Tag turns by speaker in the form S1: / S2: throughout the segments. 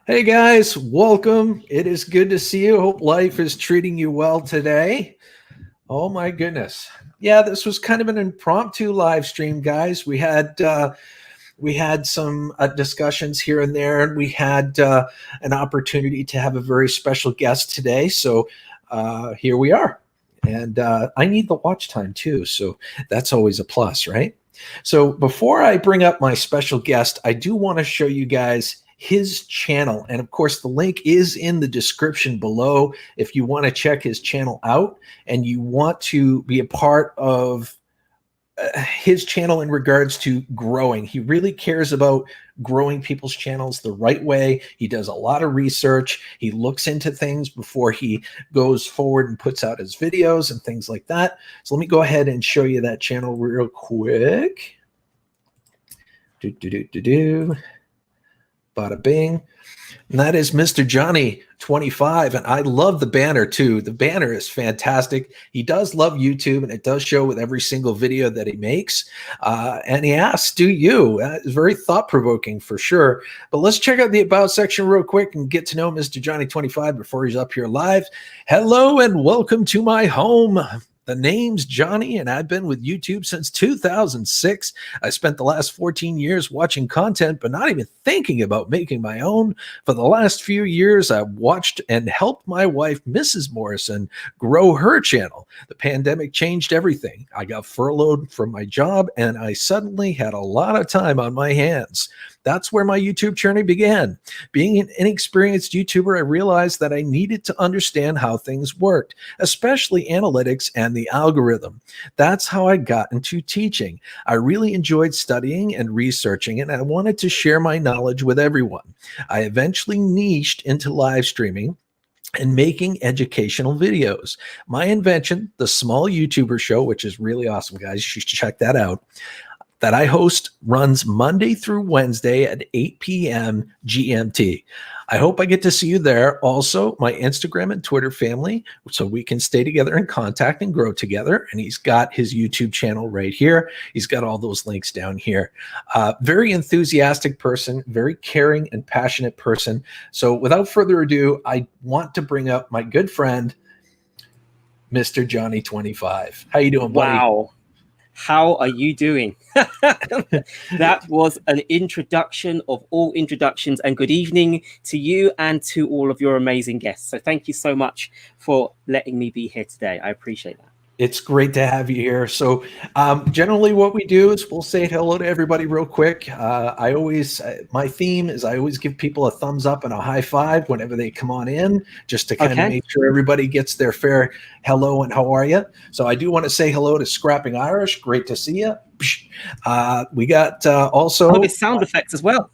S1: Hey guys, welcome. It is good to see you. Hope life is treating you well today. Oh my goodness. Yeah, this was kind of an impromptu live stream, guys. We had some discussions here and there, and we had an opportunity to have a very special guest today. So here we are. And I need the watch time too. So that's always a plus, right? So before I bring up my special guest, I do want to show you guys his channel. And of course, the link is in the description below if you want to check his channel out and you want to be a part of his channel in regards to growing. He really cares about growing people's channels the right way. He does a lot of research. He looks into things before he goes forward and puts out his videos and things like that. So let me go ahead and show you that channel real quick. Bada bing. And that is Mr. Johnny25. And I love the banner too. The banner is fantastic. He does love YouTube, and it does show with every single video that he makes. And he asks, do you? It's very thought-provoking for sure. But let's check out the About section real quick and get to know Mr. Johnny25 before he's up here live. Hello and welcome to my home. The name's Johnny, and I've been with YouTube since 2006. I spent the last 14 years watching content, but not even thinking about making my own. For the last few years, I've watched and helped my wife, Mrs. Morrison, grow her channel. The pandemic changed everything. I got furloughed from my job, and I suddenly had a lot of time on my hands. That's where my YouTube journey began. Being an inexperienced YouTuber, I realized that I needed to understand how things worked, especially analytics and the algorithm. That's how I got into teaching. I really enjoyed studying and researching, and I wanted to share my knowledge with everyone. I eventually niched into live streaming and making educational videos. My invention, the Small YouTuber Show, which is really awesome, guys. You should check that out. That I host runs Monday through Wednesday at 8 p.m. GMT. I hope I get to see you there. Also, my Instagram and Twitter family, so we can stay together in contact and grow together. And he's got his YouTube channel right here. He's got all those links down here. Very enthusiastic person, very caring and passionate person. So without further ado, I want to bring up my good friend, Mr. Johnny25. How you doing, buddy?
S2: Wow. How are you doing? That was an introduction of all introductions, and good evening to you and to all of your amazing guests. So thank you so much for letting me be here today. I appreciate that.
S1: It's great to have you here. So generally what we do is we'll say hello to everybody real quick. My theme is I always give people a thumbs up and a high five whenever they come on in, just to kind of make sure everybody gets their fair hello and how are you. So I do want to say hello to Scrapping Irish. Great to see you. We got also
S2: there's sound effects as well.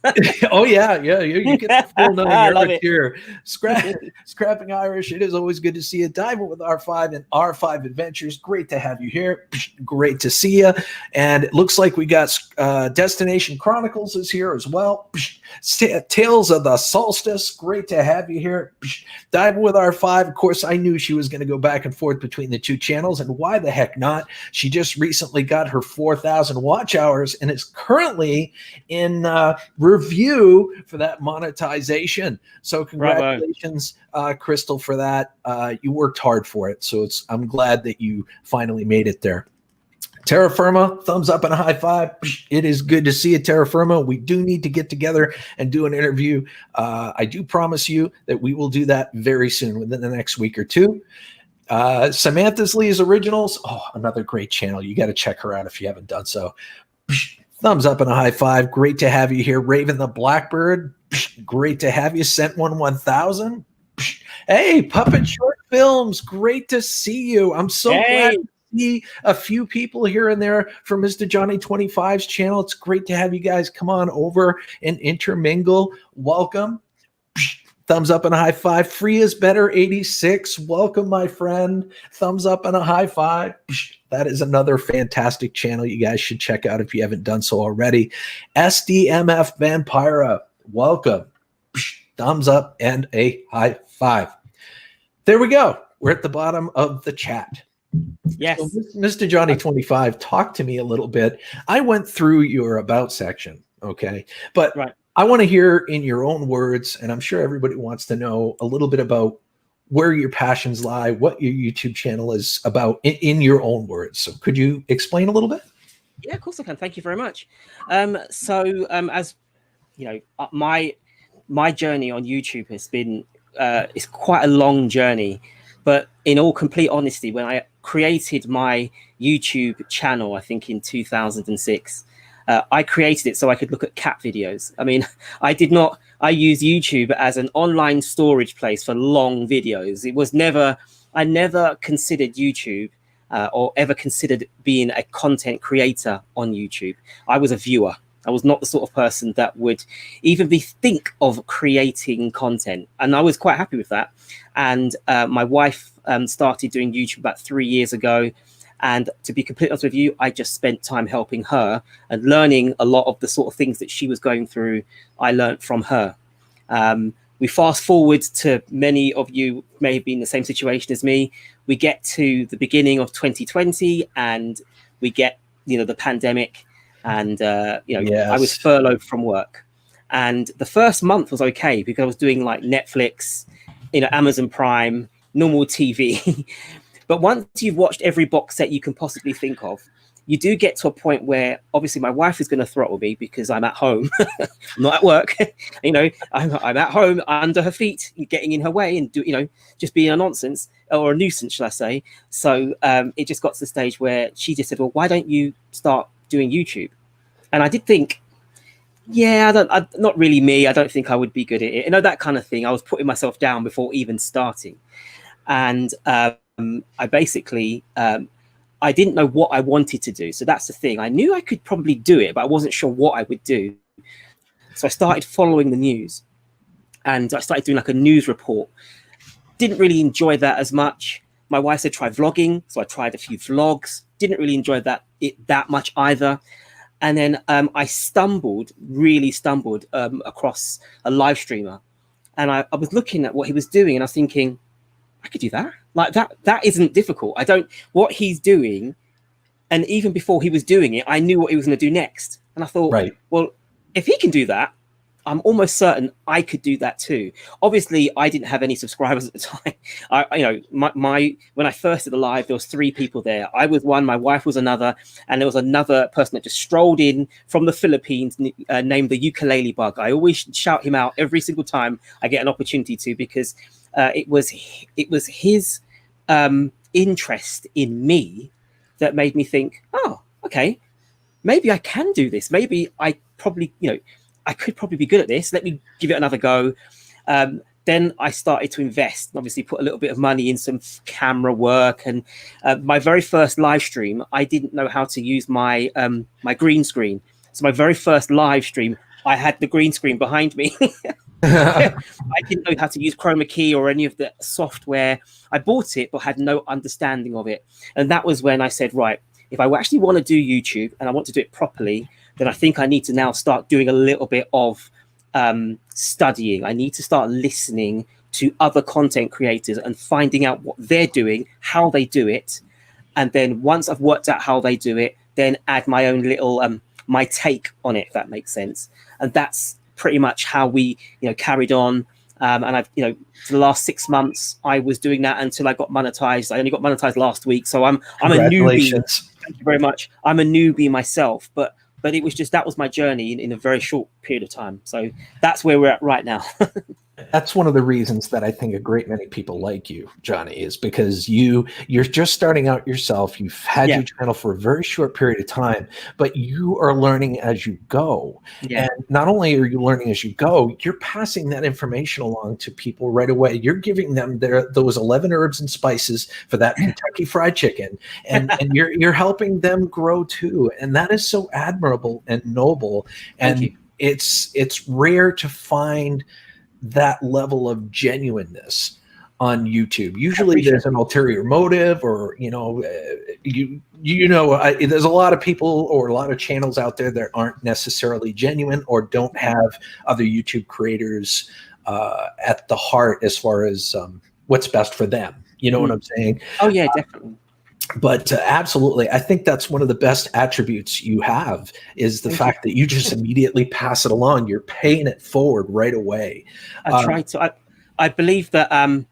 S1: Oh yeah, you get the full knowing here. Scrapping Irish, it is always good to see you. Diving with R5 and R5 Adventures, great to have you here. Great to see you. And it looks like we got Destination Chronicles is here as well. Tales of the Solstice, great to have you here. Diving with R5, of course, I knew she was going to go back and forth between the two channels, and why the heck not? She just recently got her 4,000 watch hours and is currently in review for that monetization. So congratulations, Crystal, for that. You worked hard for it. So I'm glad that you finally made it there. Terra Firma, thumbs up and a high five. It is good to see you, Terra Firma. We do need to get together and do an interview. I do promise you that we will do that very soon, within the next week or two. Samantha's Lee's Originals. Oh, another great channel. You got to check her out if you haven't done so. Thumbs up and a high five. Great to have you here. Raven the Blackbird. Great to have you. Sent 1000. Hey, Puppet Short Films. Great to see you. I'm so glad to see a few people here and there from Mr. Johnny25's channel. It's great to have you guys come on over and intermingle. Welcome. Thumbs up and a high five. Free is better 86. Welcome, my friend. Thumbs up and a high five. That is another fantastic channel you guys should check out if you haven't done so already. SDMF Vampira. Welcome. Thumbs up and a high five. There we go. We're at the bottom of the chat.
S2: Yes.
S1: So, Mr. Johnny25, talk to me a little bit. I went through your About section, okay? But I want to hear in your own words, and I'm sure everybody wants to know a little bit about where your passions lie, what your YouTube channel is about in your own words. So could you explain a little bit?
S2: Yeah, of course I can. Thank you very much. As you know, my journey on YouTube has been it's quite a long journey, but in all complete honesty, when I created my YouTube channel, I think in 2006, I created it so I could look at cat videos. I mean, I used YouTube as an online storage place for long videos. I never considered YouTube or ever considered being a content creator on YouTube. I was a viewer. I was not the sort of person that would even think of creating content. And I was quite happy with that. And my wife started doing YouTube about 3 years ago. And to be completely honest with you, I just spent time helping her and learning a lot of the sort of things that she was going through. I learned from her. We fast forward to, many of you may have been in the same situation as me. We get to the beginning of 2020 and we get, the pandemic. And,
S1: Yes.
S2: I was furloughed from work. And the first month was okay because I was doing like Netflix, Amazon Prime, normal TV. But once you've watched every box set you can possibly think of, you do get to a point where obviously my wife is going to throttle me because I'm at home, I'm not at work. I'm at home under her feet, getting in her way and just being a nonsense or a nuisance, shall I say. So it just got to the stage where she just said, well, why don't you start doing YouTube? And I did think, not really me. I don't think I would be good at it. That kind of thing. I was putting myself down before even starting. And I basically, I didn't know what I wanted to do. So that's the thing. I knew I could probably do it, but I wasn't sure what I would do. So I started following the news and I started doing like a news report. Didn't really enjoy that as much. My wife said, try vlogging. So I tried a few vlogs. Didn't really enjoy that much either. And then I really stumbled across a live streamer. And I was looking at what he was doing and I was thinking, I could do that. Like that isn't difficult. What he's doing. And even before he was doing it, I knew what he was going to do next. And I thought, right, well, if he can do that, I'm almost certain I could do that too. Obviously, I didn't have any subscribers at the time. When I first did the live, there was 3 people there. I was one, my wife was another, and there was another person that just strolled in from the Philippines named the Ukulele Bug. I always shout him out every single time I get an opportunity to because it was his interest in me that made me think, oh, okay, maybe I can do this. Maybe I probably, I could probably be good at this. Let me give it another go. Then I started to invest, obviously put a little bit of money in some camera work. And my very first live stream, I didn't know how to use my my green screen. So my very first live stream, I had the green screen behind me. I didn't know how to use chroma key or any of the software. I bought it, but had no understanding of it. And that was when I said, right, if I actually want to do YouTube and I want to do it properly, then I think I need to now start doing a little bit of studying. I need to start listening to other content creators and finding out what they're doing, how they do it. And then once I've worked out how they do it, then add my own little, my take on it, if that makes sense. And that's pretty much how we, carried on. And I've, for the last 6 months, I was doing that until I got monetized. I only got monetized last week. So I'm a newbie. Thank you very much. I'm a newbie myself, but it was just, that was my journey in a very short period of time. So that's where we're at right now.
S1: That's one of the reasons that I think a great many people like you, Johnny, is because you're just starting out yourself. You've had your channel for a very short period of time, but you are learning as you go. Yeah. And not only are you learning as you go, you're passing that information along to people right away. You're giving them those 11 herbs and spices for that Kentucky Fried Chicken, and you're helping them grow too. And that is so admirable and noble. And it's rare to find that level of genuineness on YouTube. Usually there's an ulterior motive, or there's a lot of people or a lot of channels out there that aren't necessarily genuine or don't have other YouTube creators at the heart as far as what's best for them. You know what I'm saying?
S2: Oh yeah, definitely.
S1: But absolutely, I think that's one of the best attributes you have is the fact that you just immediately pass it along. You're paying it forward right away.
S2: I believe that I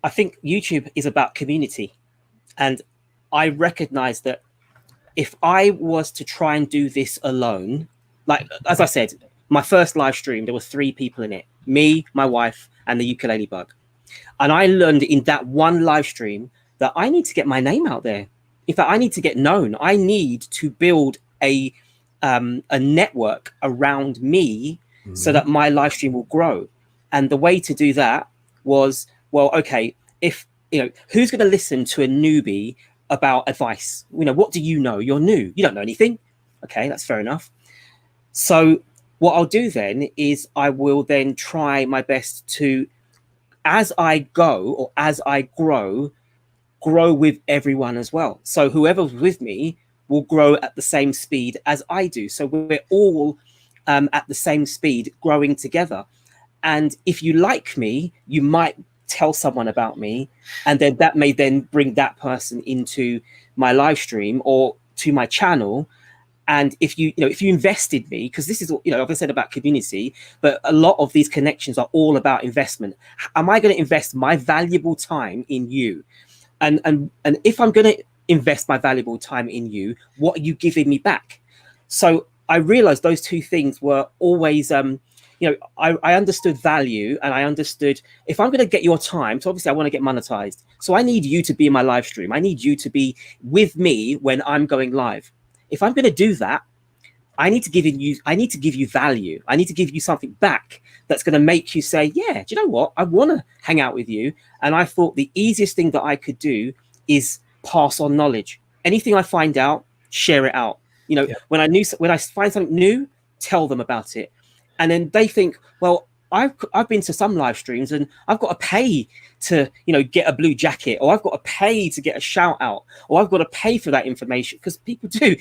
S2: think YouTube is about community, and I recognize that if I was to try and do this alone, like as I said, my first live stream, there were 3 people in it: me, my wife, and the ukulele bug. And I learned in that one live stream that I need to get my name out there. In fact, I need to get known. I need to build a network around me so that my live stream will grow. And the way to do that was, well, okay, if who's going to listen to a newbie about advice? What do you know? You're new. You don't know anything. Okay, that's fair enough. So what I'll do then is I will then try my best to, as I go or as I grow with everyone as well. So whoever's with me will grow at the same speed as I do. So we're all at the same speed growing together. And if you like me, you might tell someone about me, and then that may then bring that person into my live stream or to my channel. And if you invest in me, because this is, like I said about community, but a lot of these connections are all about investment. Am I going to invest my valuable time in you? And if I'm going to invest my valuable time in you, what are you giving me back? So I realized those 2 things were always, I understood value, and I understood if I'm going to get your time, so obviously I want to get monetized. So I need you to be in my live stream. I need you to be with me when I'm going live. If I'm going to do that, I need to give you value. I need to give you something back that's going to make you say, yeah, do you know what? I want to hang out with you. And I thought the easiest thing that I could do is pass on knowledge. Anything I find out, share it out. When I find something new, tell them about it. And then they think, well, I've been to some live streams and I've got to pay to, get a blue jacket, or I've got to pay to get a shout out, or I've got to pay for that information, because people do,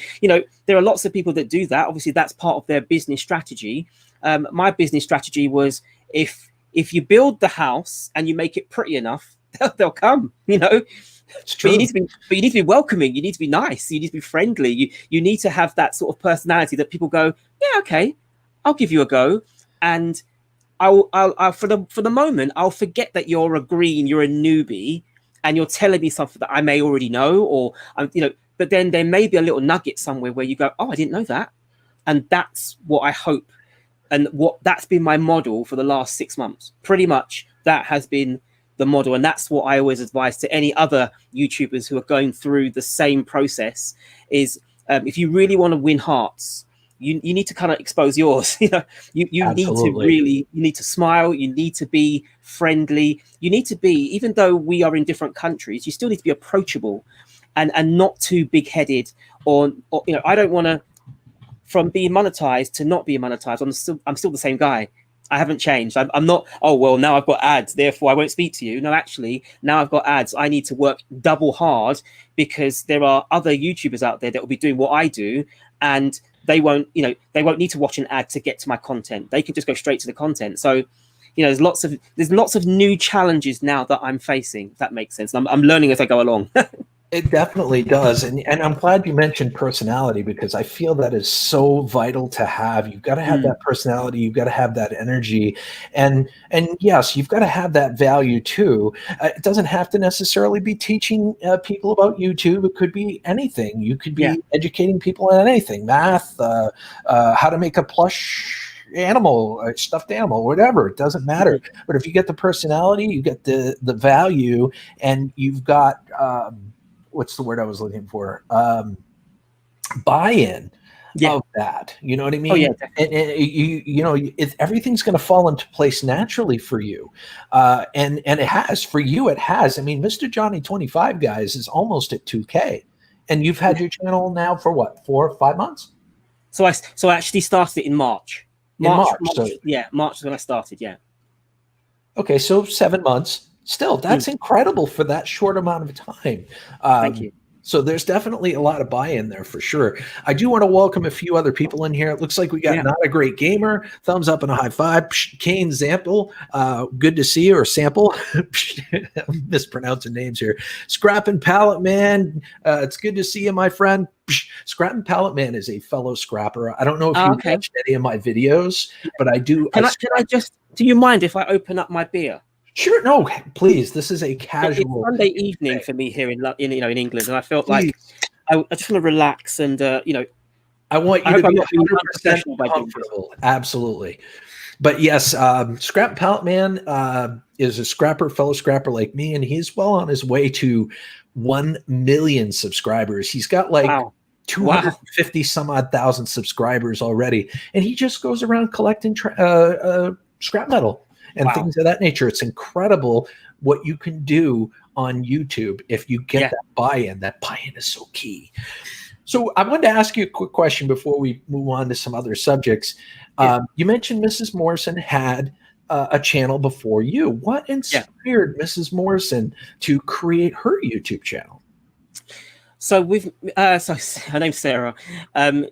S2: there are lots of people that do that. Obviously that's part of their business strategy. My business strategy was if you build the house and you make it pretty enough, they'll come, But you need to be welcoming. You need to be nice. You need to be friendly. You need to have that sort of personality that people go, yeah, okay, I'll give you a go. And I'll for the moment, I'll forget that you're a newbie, and you're telling me something that I may already know, or but then there may be a little nugget somewhere where you go, oh, I didn't know that. And that's what I hope. And that's been my model for the last 6 months. Pretty much that has been the model. And that's what I always advise to any other YouTubers who are going through the same process is, if you really want to win hearts, you need to kind of expose yours. You need to smile. You need to be friendly. You need to be, even though we are in different countries, you still need to be approachable and not too big-headed, or I don't want to, from being monetized to not being monetized, I'm still the same guy. I haven't changed. I'm not, oh, well, now I've got ads, therefore I won't speak to you. No, actually, now I've got ads. I need to work double hard, because there are other YouTubers out there that will be doing what I do, and they won't need to watch an ad to get to my content. They can just go straight to the content. So, there's lots of new challenges now that I'm facing, if that makes sense. I'm learning as I go along.
S1: It definitely does. And I'm glad you mentioned personality, because I feel that is so vital to have. You've got to have that personality. You've got to have that energy. And yes, you've got to have that value too. It doesn't have to necessarily be teaching people about YouTube. It could be anything. You could be educating people on anything, math, how to make a plush animal, a stuffed animal, whatever. It doesn't matter. But if you get the personality, you get the value, and you've got what's the word I was looking for? Buy-in of that. You know what I mean?
S2: Oh, yeah.
S1: And everything's going to fall into place naturally for you. And it has for you. It has. I mean, Mr. Johnny25, guys, is almost at 2K, and you've had your channel now for what, 4 or 5 months?
S2: So I actually started it in March. March, March is when I started. Yeah.
S1: Okay, so 7 months. Still, that's incredible for that short amount of time.
S2: Thank you.
S1: So there's definitely a lot of buy-in there for sure. I do want to welcome a few other people in here. It looks like we got Not a Great Gamer, thumbs up and a high five. Kane Zample, good to see you, or Sample. I'm mispronouncing names here. Scrap and Pallet Man, it's good to see you, my friend. Scrap and Pallet Man is a fellow scrapper. I don't know if you watched any of my videos, but I do.
S2: Can I just? Do you mind if I open up my beer?
S1: Sure, no, please. This is a casual.
S2: It's Sunday evening for me here in England, and I felt like I just want to relax and
S1: I want you to be 100% comfortable. Absolutely. But yes, Scrap Pallet Man is a fellow scrapper like me, and he's well on his way to 1 million subscribers. He's got like 250 some odd thousand subscribers already, and he just goes around collecting scrap metal and things of that nature. It's incredible what you can do on YouTube if you get that buy-in. That buy-in is so key. So I wanted to ask you a quick question before we move on to some other subjects. You mentioned Mrs. Morrison had a channel before you. What inspired Mrs. Morrison to create her YouTube channel?
S2: So so her name's Sarah.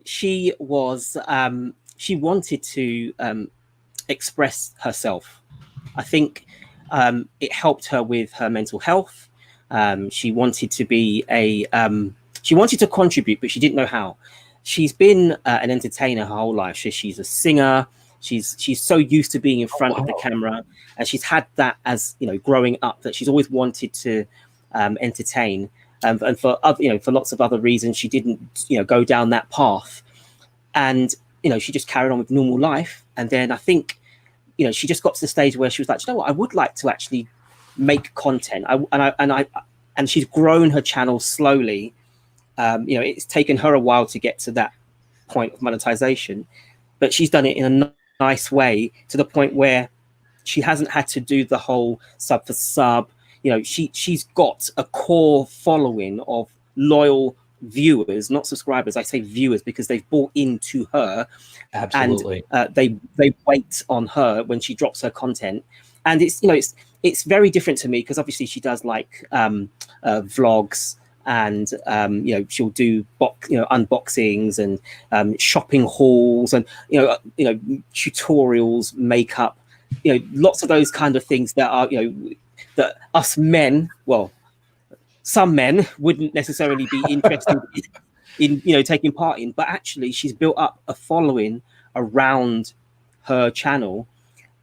S2: She wanted to express herself. I think it helped her with her mental health. She wanted to be she wanted to contribute, but she didn't know how. She's been an entertainer her whole life. She's a singer. She's so used to being in front of the camera, and she's had that as growing up, that she's always wanted to entertain. And for other, for lots of other reasons, she didn't go down that path, and she just carried on with normal life. And then I think she just got to the stage where she was like, you know what, I would like to actually make content. And she's grown her channel slowly. It's taken her a while to get to that point of monetization, but she's done it in a nice way, to the point where she hasn't had to do the whole sub for sub. She's got a core following of loyal viewers, not subscribers. I say viewers because they've bought into her. Absolutely. And they wait on her when she drops her content. And it's very different to me, because obviously she does like vlogs, and she'll do unboxings and shopping hauls, and tutorials, makeup, lots of those kind of things that are that us men, well, some men wouldn't necessarily be interested in taking part in. But actually she's built up a following around her channel.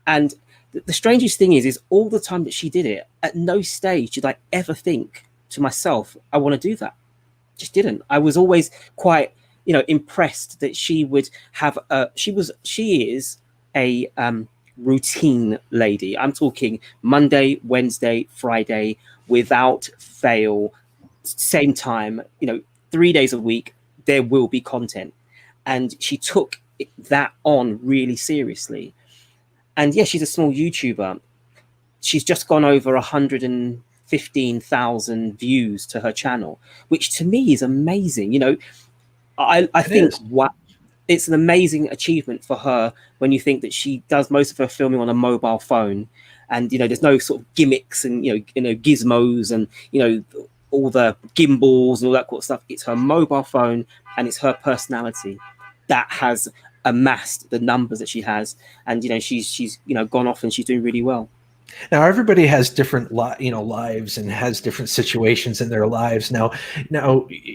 S2: And the strangest thing is all the time that she did it, at no stage did I ever think to myself, I want to do that. Just didn't. I was always quite impressed that she would have she is a routine lady. I'm talking Monday, Wednesday, Friday, without fail, same time, 3 days a week, there will be content. And she took that on really seriously. And yes, she's a small YouTuber. She's just gone over 115,000 views to her channel, which to me is amazing. I think it's an amazing achievement for her, when you think that she does most of her filming on a mobile phone, and there's no sort of gimmicks and gizmos and all the gimbals and all that kind of stuff. It's her mobile phone, and it's her personality that has amassed the numbers that she has. And she's gone off, and she's doing really well.
S1: Now, everybody has different lives and has different situations in their lives. Now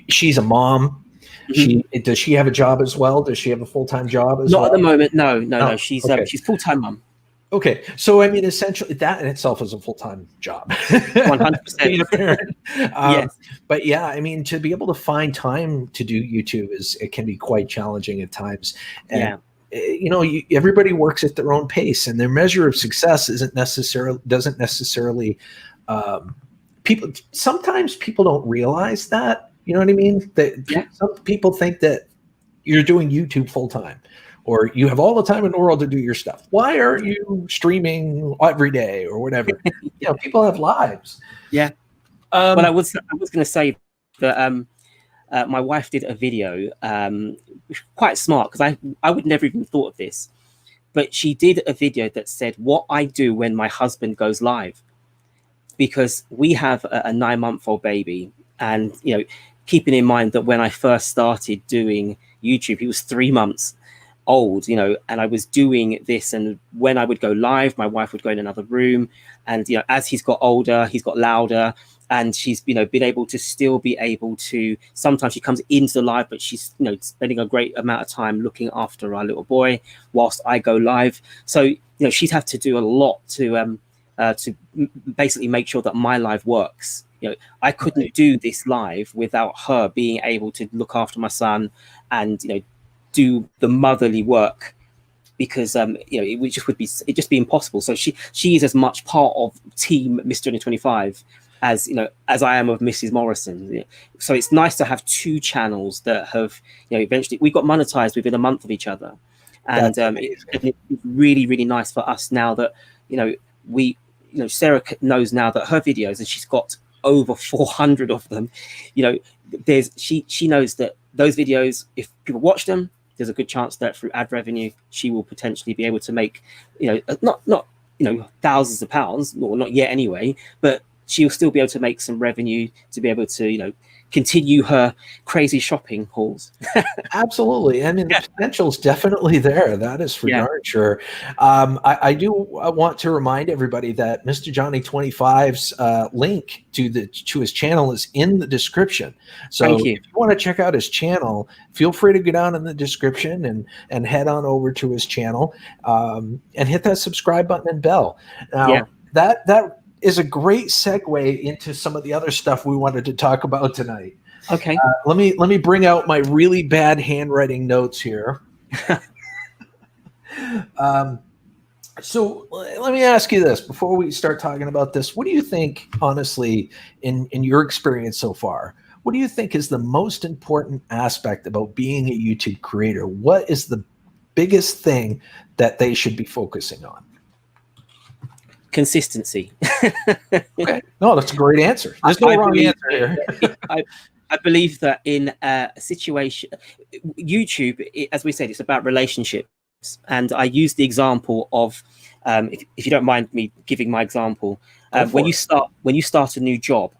S1: she's a mom. Does she have a job as well? Does she have a full-time job as well?
S2: Not at the moment. No. She's full-time mom.
S1: Okay, so I mean, essentially, that in itself is a full-time job.
S2: 100%.
S1: Being a parent.
S2: Yes.
S1: But yeah, I mean, to be able to find time to do YouTube it can be quite challenging at times. And, everybody works at their own pace, and their measure of success doesn't necessarily. Sometimes people don't realize that. You know what I mean? Some people think that you're doing YouTube full time, or you have all the time in the world to do your stuff. Why are you streaming every day or whatever? People have lives.
S2: Yeah. Well, I was going to say that my wife did a video, quite smart, because I would never even thought of this, but she did a video that said what I do when my husband goes live, because we have a 9-month-old baby, and keeping in mind that when I first started doing YouTube, he was 3 months old, you know, and I was doing this, and when I would go live, my wife would go in another room, and you know, as he's got older, he's got louder, and she's, you know, been able to still be able to, sometimes she comes into the live, but she's, you know, spending a great amount of time looking after our little boy whilst I go live. So, you know, she's had to do a lot to basically make sure that my live works. You know, I couldn't do this live without her being able to look after my son and, you know, do the motherly work, because you know, it'd just be impossible. So she is as much part of team MrJohnny25 as, you know, as I am of Mrs. Morrison. You know? So it's nice to have two channels that have, you know, eventually we got monetized within a month of each other, and it's really, really nice for us now that, you know, you know, Sarah knows now that her videos, and she's got over 400 of them, you know, she knows that those videos, if people watch them, there's a good chance that through ad revenue, she will potentially be able to make, you know, not you know, thousands of pounds, or not yet anyway, but she'll still be able to make some revenue to be able to, you know, continue her crazy shopping hauls.
S1: Absolutely. I mean, the potential's definitely there. That is for darn sure. I do want to remind everybody that Mr. Johnny 25's link to his channel is in the description. So if you want to check out his channel, feel free to go down in the description and head on over to his channel and hit that subscribe button and bell. Now, that is a great segue into some of the other stuff we wanted to talk about tonight.
S2: Okay.
S1: Let me bring out my really bad handwriting notes here. So let me ask you this before we start talking about this. What do you think, honestly, in your experience so far, what do you think is the most important aspect about being a YouTube creator? What is the biggest thing that they should be focusing on?
S2: Consistency.
S1: Okay. No, that's a great answer. There's no wrong answer here.
S2: I believe that in a situation, YouTube, as we said, it's about relationships. And I use the example of, if you don't mind me giving my example, when you start a new job,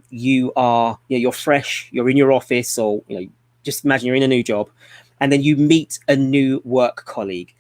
S2: you're fresh, you're in your office, or, you know, just imagine you're in a new job, and then you meet a new work colleague.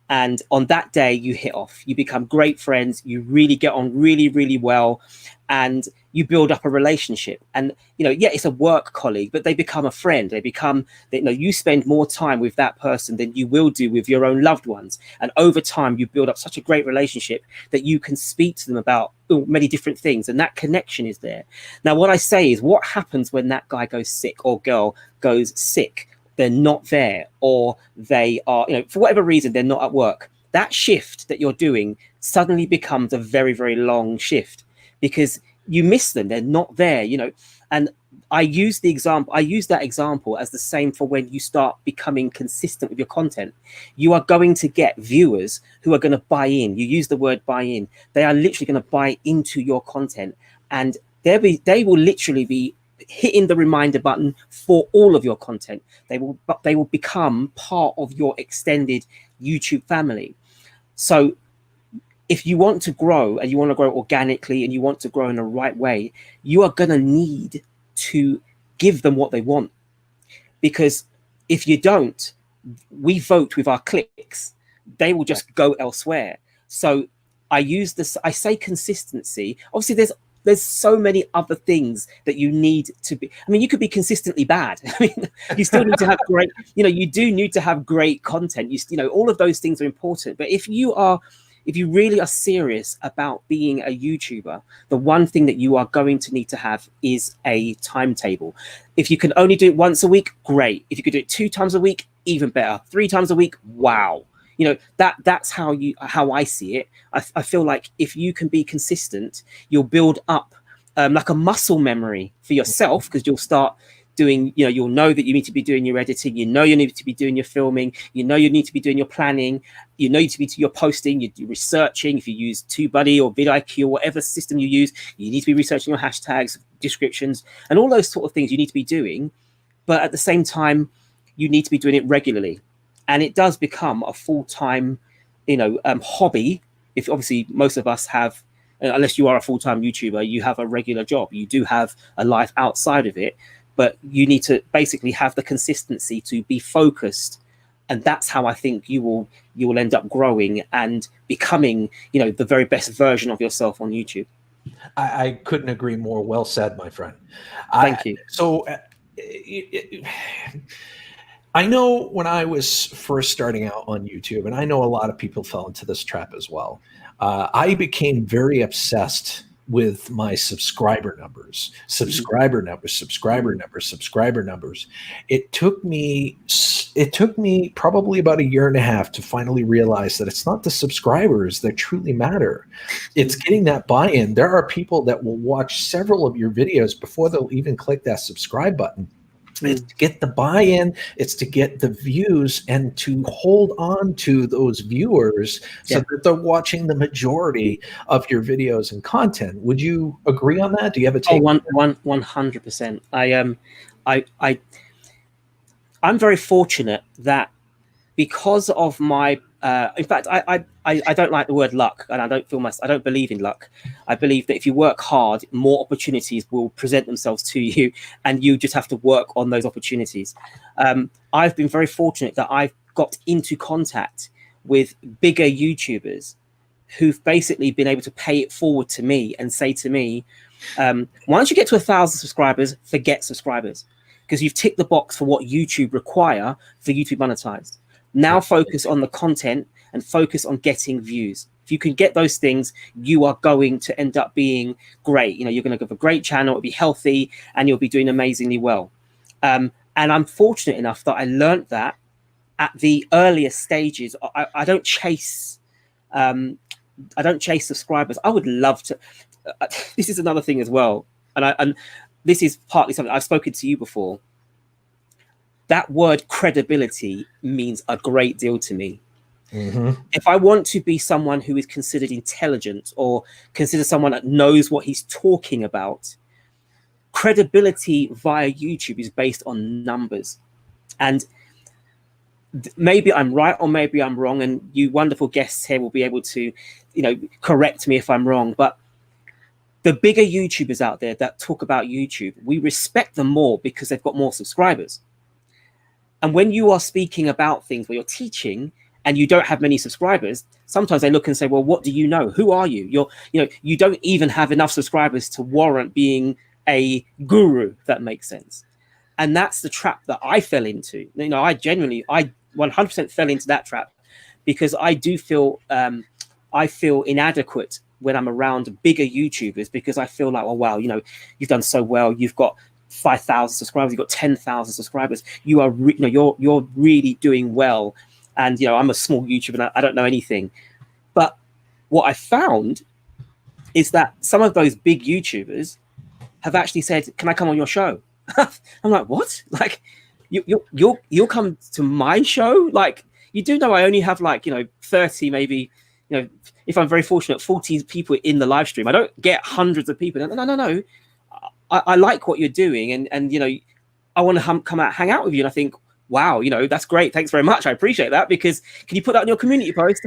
S2: And on that day, you hit off, you become great friends, you really get on really, really well, and you build up a relationship. And, you know, yeah, it's a work colleague, but they become a friend. You know, you spend more time with that person than you will do with your own loved ones. And over time, you build up such a great relationship that you can speak to them about many different things. And that connection is there. Now, what I say is, what happens when that guy goes sick or girl goes sick? They're not there, or they are, you know, for whatever reason, they're not at work. That shift that you're doing suddenly becomes a very, very long shift because you miss them. They're not there, you know. And I use that example as the same for when you start becoming consistent with your content. You are going to get viewers who are going to buy in. You use the word buy in. They are literally going to buy into your content, and they will literally be hitting the reminder button for all of your content. They will become part of your extended YouTube family. So if you want to grow, and you want to grow organically, and you want to grow in the right way, you are going to need to give them what they want. Because if you don't, we vote with our clicks. They will just go elsewhere. So I say consistency. Obviously, there's so many other things that you need to be. I mean, you could be consistently bad. I mean, you still need to have great, you know, you do need to have great content. You know, all of those things are important. But if you really are serious about being a YouTuber, the one thing that you are going to need to have is a timetable. If you can only do it once a week, great. If you could do it 2 times a week, even better. 3 times a week, wow. You know, that's how I see it. I feel like if you can be consistent, you'll build up like a muscle memory for yourself, because you'll start doing, you know, you'll know that you need to be doing your editing, you know, you need to be doing your filming, you know, you need to be doing your planning, you know, you need to be your posting, you're researching. If you use TubeBuddy or vidIQ or whatever system you use, you need to be researching your hashtags, descriptions, and all those sort of things you need to be doing. But at the same time, you need to be doing it regularly. And it does become a full-time, you know, hobby. If obviously most of us have, unless you are a full-time YouTuber, you have a regular job. You do have a life outside of it. but you need to basically have the consistency to be focused. And that's how I think you will end up growing and becoming, you know, the very best version of yourself on YouTube.
S1: I couldn't agree more. Well said, my friend.
S2: Thank you.
S1: So I know when I was first starting out on YouTube, and I know a lot of people fell into this trap as well, I became very obsessed with my subscriber numbers. It took me probably about a year and a half to finally realize that it's not the subscribers that truly matter. It's getting that buy-in. There are people that will watch several of your videos before they'll even click that subscribe button. It's to get the buy-in, it's to get the views, and to hold on to those viewers so that they're watching the majority of your videos and content. Would you agree on that? Do you have a take?
S2: 100%. I'm very fortunate that because of my in fact, I don't like the word luck, and I don't believe in luck. I believe that if you work hard, more opportunities will present themselves to you, and you just have to work on those opportunities. I've been very fortunate that I've got into contact with bigger YouTubers who've basically been able to pay it forward to me and say to me, once you get to 1,000 subscribers, forget subscribers, because you've ticked the box for what YouTube require for you to be monetized. Now focus on the content and focus on getting views. If you can get those things, you are going to end up being great. You know, you're going to have a great channel, it'll be healthy, and you'll be doing amazingly well. And I'm fortunate enough that I learned that at the earliest stages. I don't chase subscribers. I would love to. This is another thing as well, and this is partly something I've spoken to you before. That word credibility means a great deal to me. If I want to be someone who is considered intelligent or considered someone that knows what he's talking about, credibility via YouTube is based on numbers. And maybe I'm right or maybe I'm wrong, and you wonderful guests here will be able to, you know, correct me if I'm wrong. But the bigger YouTubers out there that talk about YouTube, we respect them more because they've got more subscribers. And when you are speaking about things where you're teaching and you don't have many subscribers, sometimes they look and say, well, what do you know? Who are you? You don't even have enough subscribers to warrant being a guru, if that makes sense. And that's the trap that I fell into. You know, I 100% fell into that trap because I do feel, I feel inadequate when I'm around bigger YouTubers, because I feel like, oh, wow, you know, you've done so well. You've got 5,000 subscribers, you've got 10,000 subscribers. You are, you're really doing well. And, you know, I'm a small YouTuber and I don't know anything. But what I found is that some of those big YouTubers have actually said, can I come on your show? I'm like, what? Like, you'll come to my show? Like, you do know I only have like, you know, 30, maybe, you know, if I'm very fortunate, 40 people in the live stream. I don't get hundreds of people. No. I like what you're doing, and you know, I want to come out, hang out with you. And I think, wow, you know, that's great. Thanks very much. I appreciate that. Because can you put that on your community post?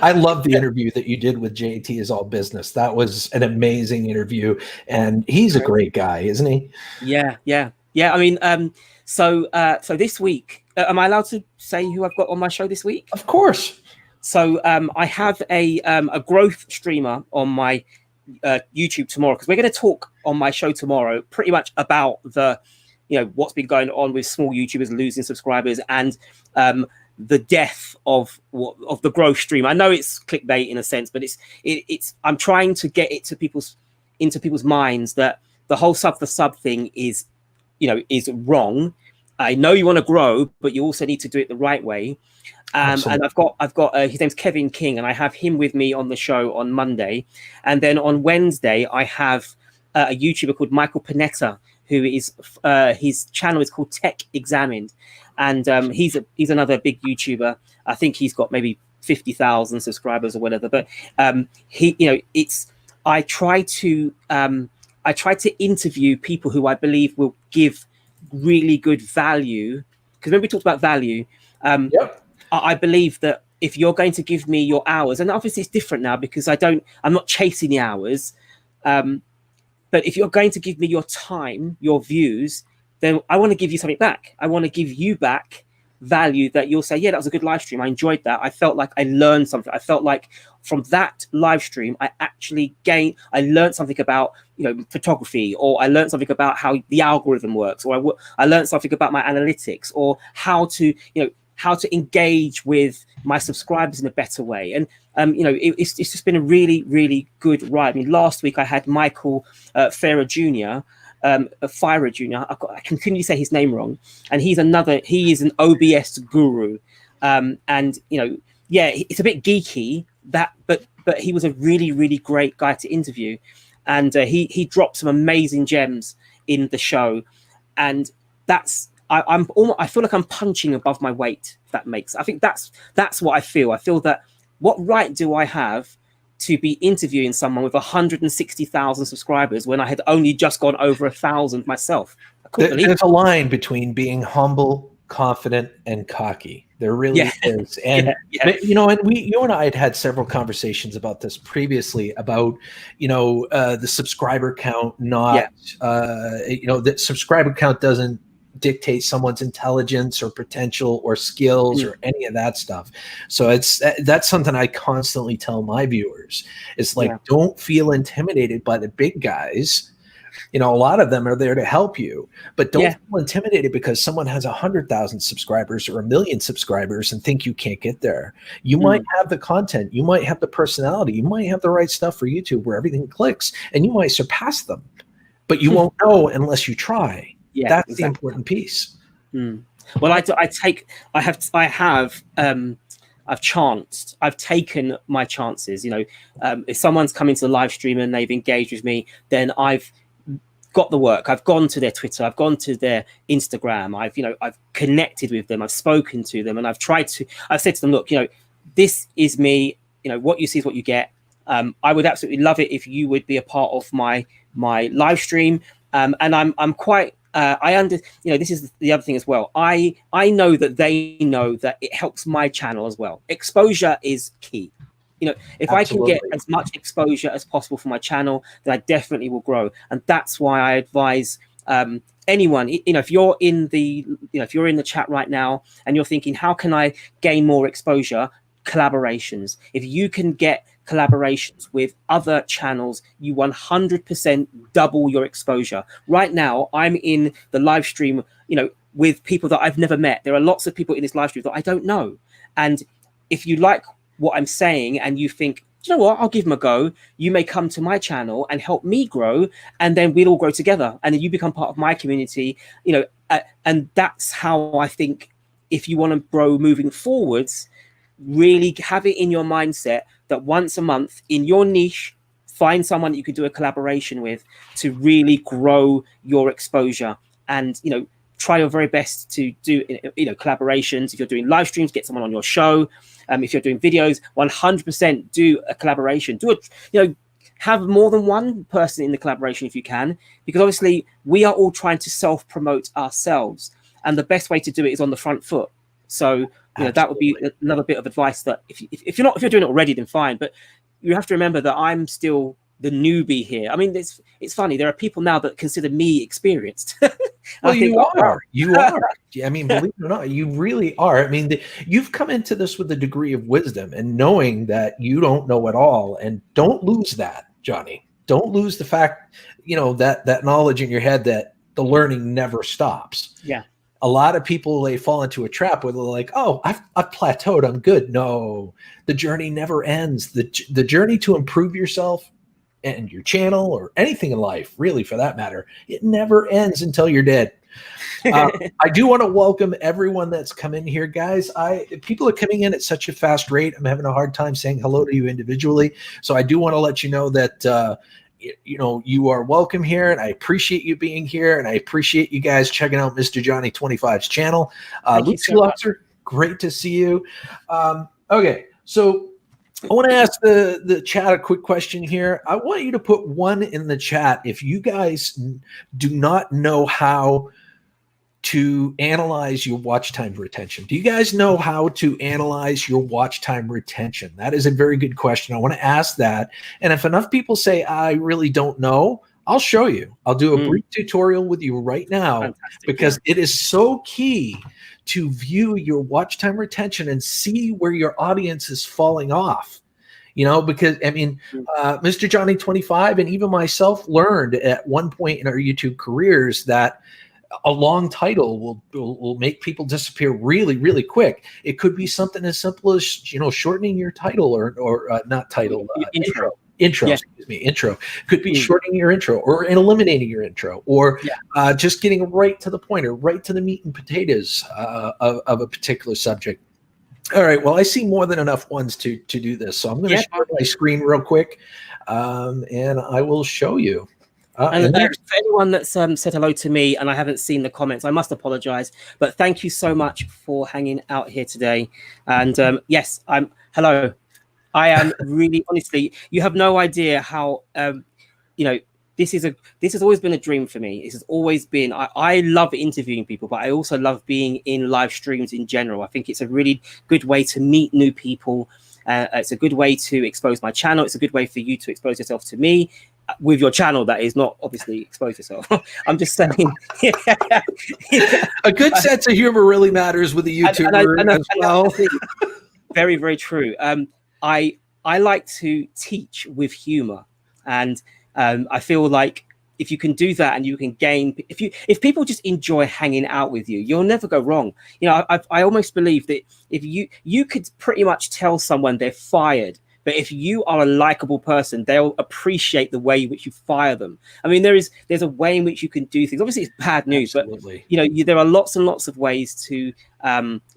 S1: I love the interview that you did with JT Is All Business. That was an amazing interview, and he's a great guy, isn't he?
S2: Yeah. I mean, so this week, am I allowed to say who I've got on my show this week?
S1: Of course.
S2: So I have a growth streamer on my YouTube tomorrow, because we're going to talk on my show tomorrow pretty much about the, you know, what's been going on with small YouTubers losing subscribers and the death of the growth stream. I know it's clickbait in a sense, but it's I'm trying to get it to people's minds that the whole sub for sub thing is, you know, is wrong. I know you want to grow, but you also need to do it the right way. And I've got his name's Kevin King, and I have him with me on the show on Monday. And then on Wednesday, I have a YouTuber called Michael Panetta, who is his channel is called Tech Examined, and he's another big YouTuber. I think he's got maybe 50,000 subscribers or whatever. But he, you know, I try to interview people who I believe will give really good value, because when we talked about value, I believe that if you're going to give me your hours, and obviously it's different now because I'm not chasing the hours, But if you're going to give me your time, your views, then I want to give you something back. I want to give you back value that you'll say, yeah, that was a good live stream. I enjoyed that. I felt like I learned something. I felt like from that live stream, I actually I learned something about, photography, or I learned something about how the algorithm works, or I learned something about my analytics, or how to engage with my subscribers in a better way. And it's just been a really, really good ride. I mean, last week I had Michael Farah Jr., Fira Jr. I continue to say his name wrong, and he is an OBS guru, and it's a bit geeky, but he was a really, really great guy to interview, and he dropped some amazing gems in the show, and I feel like I'm punching above my weight. If that makes, I think that's what I feel. I feel that what right do I have to be interviewing someone with 160,000 subscribers when I had only just gone over 1,000 myself? I couldn't believe
S1: There's a line between being humble, confident, and cocky. There really is. And and you and I had several conversations about this previously, about the subscriber count. The subscriber count doesn't dictate someone's intelligence or potential or skills or any of that stuff. So that's something I constantly tell my viewers. It's like, don't feel intimidated by the big guys. A lot of them are there to help you, but don't feel intimidated because someone has 100,000 subscribers or 1 million subscribers and think you can't get there. You might have the content, you might have the personality, you might have the right stuff for YouTube where everything clicks, and you might surpass them, but you won't know unless you try. Yeah, that's exactly the important piece.
S2: Well, I've taken my chances. If someone's come into the live stream and they've engaged with me, then I've got the work. I've gone to their Twitter, I've gone to their Instagram, I've connected with them, I've spoken to them, and I've said to them, look, this is me, what you see is what you get. I would absolutely love it if you would be a part of my live stream. And I'm quite this is the other thing as well. I know that they know that it helps my channel as well. Exposure is key. If I can get as much exposure as possible for my channel, then I definitely will grow. And that's why I advise anyone, if you're in the chat right now and you're thinking, how can I gain more exposure? Collaborations. If you can get collaborations with other channels, you 100% double your exposure. Right now, I'm in the live stream, with people that I've never met. There are lots of people in this live stream that I don't know. And if you like what I'm saying and you think, you know what, I'll give them a go, you may come to my channel and help me grow, and then we'll all grow together. And then you become part of my community, and that's how I think, if you want to grow moving forwards, really have it in your mindset that once a month in your niche, find someone that you could do a collaboration with to really grow your exposure, and try your very best to do collaborations. If you're doing live streams, get someone on your show. If you're doing videos, 100% do a collaboration. Have more than one person in the collaboration if you can, because obviously we are all trying to self-promote ourselves, and the best way to do it is on the front foot. So that would be another bit of advice, that if you're doing it already, then fine. But you have to remember that I'm still the newbie here. I mean, it's funny. There are people now that consider me experienced.
S1: Well, you are. I mean, believe it or not, you really are. I mean, you've come into this with a degree of wisdom and knowing that you don't know it all. And don't lose that, Johnny. Don't lose the fact, that knowledge in your head that the learning never stops.
S2: Yeah.
S1: A lot of people, they fall into a trap where they're like, oh, I've plateaued, I'm good. No, the journey never ends. The journey to improve yourself and your channel, or anything in life, really, for that matter, it never ends until you're dead. I do want to welcome everyone that's come in here, guys. People are coming in at such a fast rate. I'm having a hard time saying hello to you individually. So I do want to let you know that you are welcome here, and I appreciate you being here, and I appreciate you guys checking out Mr. Johnny25's channel. Luke Luxer, great to see you. Okay, so I want to ask the chat a quick question here. I want you to put one in the chat if you guys do not know how to analyze your watch time retention. Do you guys know how to analyze your watch time retention? That is a very good question. I want to ask that. And if enough people say, I really don't know, I'll show you. I'll do a brief tutorial with you right now.
S2: Fantastic,
S1: because it is so key to view your watch time retention and see where your audience is falling off. You know, because I mean, Mr. Johnny25 and even myself learned at one point in our YouTube careers that a long title will make people disappear really, really quick. It could be something as simple as, you know, shortening your title or not title, intro. Yeah. Excuse me, intro. Could be shortening your intro or eliminating your intro or just getting right to the point or right to the meat and potatoes of a particular subject. All right. Well, I see more than enough ones to do this. So I'm going to share my screen real quick and I will show you.
S2: And for anyone that's said hello to me and I haven't seen the comments, I must apologize. But thank you so much for hanging out here today. And yes, hello. I am really, honestly, you have no idea how, you know, this has always been a dream for me. This has always been, I love interviewing people, but I also love being in live streams in general. I think it's a really good way to meet new people. It's a good way to expose my channel. It's a good way for you to expose yourself to me with your channel. That is not obviously expose yourself. I'm just saying.
S1: A good sense of humor really matters with a YouTuber as well.
S2: Very, very true. I like to teach with humor, and I feel like if you can do that and you can gain, if people just enjoy hanging out with you, you'll never go wrong. You know, I almost believe that if you could pretty much tell someone they're fired, but if you are a likable person, they'll appreciate the way in which you fire them. I mean, there's a way in which you can do things. Obviously, it's bad news,
S1: Absolutely.
S2: but you know, there are lots and lots of ways to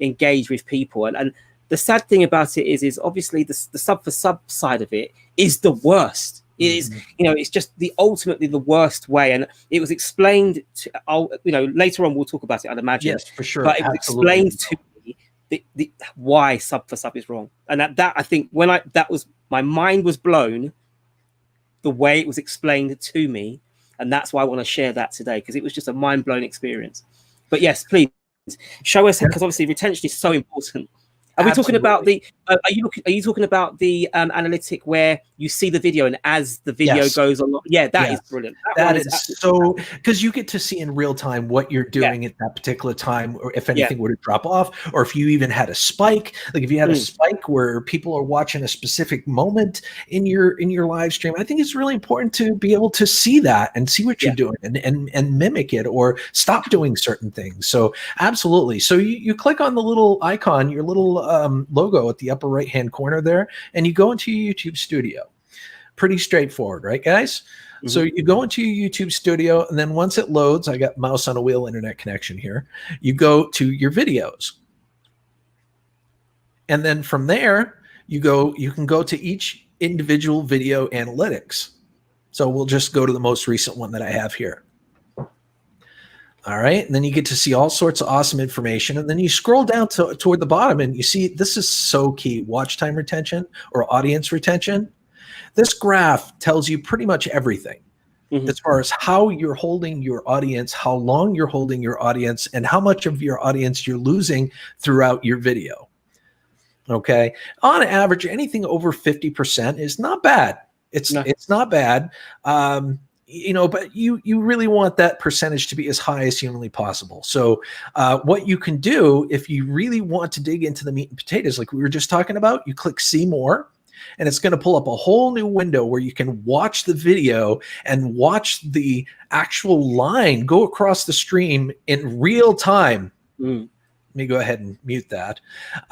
S2: engage with people, and the sad thing about it is obviously the sub for sub side of it is the worst. It is, you know, it's just ultimately the worst way. And it was explained to, you know, later on we'll talk about it, I'd imagine.
S1: Yes, for sure.
S2: But it was explained to me why sub for sub is wrong. And that I think my mind was blown the way it was explained to me. And that's why I want to share that today, because it was just a mind blowing experience. But yes, please show us, because obviously retention is so important. Are we talking about the? Are you talking about the analytic where you see the video and as the video goes along? Yeah, that is brilliant.
S1: That is so, because you get to see in real time what you're doing at that particular time, or if anything were to drop off, or if you even had a spike. Like if you had a spike where people are watching a specific moment in your live stream, I think it's really important to be able to see that and see what you're doing and mimic it or stop doing certain things. So absolutely. So you click on the little icon, your little logo at the upper right hand corner there, and you go into your YouTube studio. Pretty straightforward, right, guys? So you go into your YouTube studio, and then once it loads, I got mouse on a wheel internet connection here, you go to your videos, and then from there you can go to each individual video analytics. So we'll just go to the most recent one that I have here. All right. And then you get to see all sorts of awesome information. And then you scroll down toward the bottom and you see, this is so key, watch time retention or audience retention. This graph tells you pretty much everything as far as how you're holding your audience, how long you're holding your audience, and how much of your audience you're losing throughout your video. Okay. On average, anything over 50% is not bad. It's not bad. You know, but you really want that percentage to be as high as humanly possible. So what you can do if you really want to dig into the meat and potatoes, like we were just talking about, you click see more, and it's going to pull up a whole new window where you can watch the video and watch the actual line go across the stream in real time. Let me go ahead and mute that.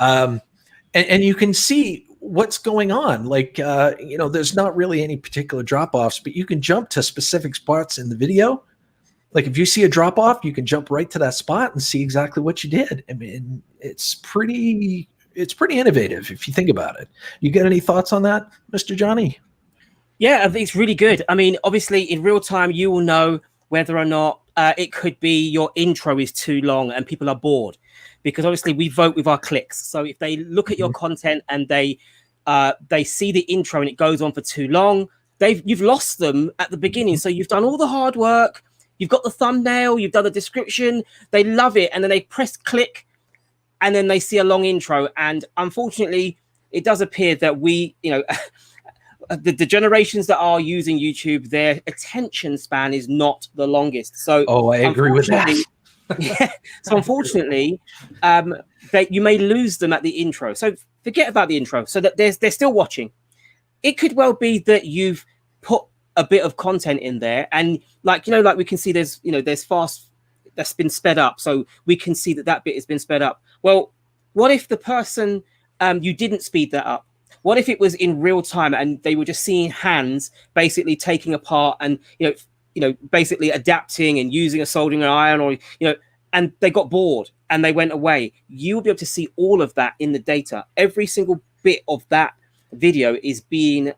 S1: And you can see what's going on. Like, you know, there's not really any particular drop-offs, but you can jump to specific spots in the video. Like if you see a drop-off, you can jump right to that spot and see exactly what you did. I mean, it's pretty innovative if you think about it. You got any thoughts on that, Mr. Johnny?
S2: Yeah, I think it's really good. I mean, obviously in real time, you will know whether or not it could be your intro is too long and people are bored, because obviously we vote with our clicks. So if they look at your content and they see the intro and it goes on for too long, you've lost them at the beginning. So you've done all the hard work, you've got the thumbnail, you've done the description, they love it, and then they press click and then they see a long intro. And unfortunately, it does appear that we, you know, the generations that are using YouTube, their attention span is not the longest. So
S1: I agree with that.
S2: Yeah, so unfortunately, you may lose them at the intro. So forget about the intro. So that they're still watching. It could well be that you've put a bit of content in there, and like we can see there's fast that's been sped up, so we can see that bit has been sped up. Well, what if the person you didn't speed that up? What if it was in real time and they were just seeing hands basically taking apart and basically adapting and using a soldering iron, or and they got bored and they went away? You'll be able to see all of that in the data. Every single bit of that video is being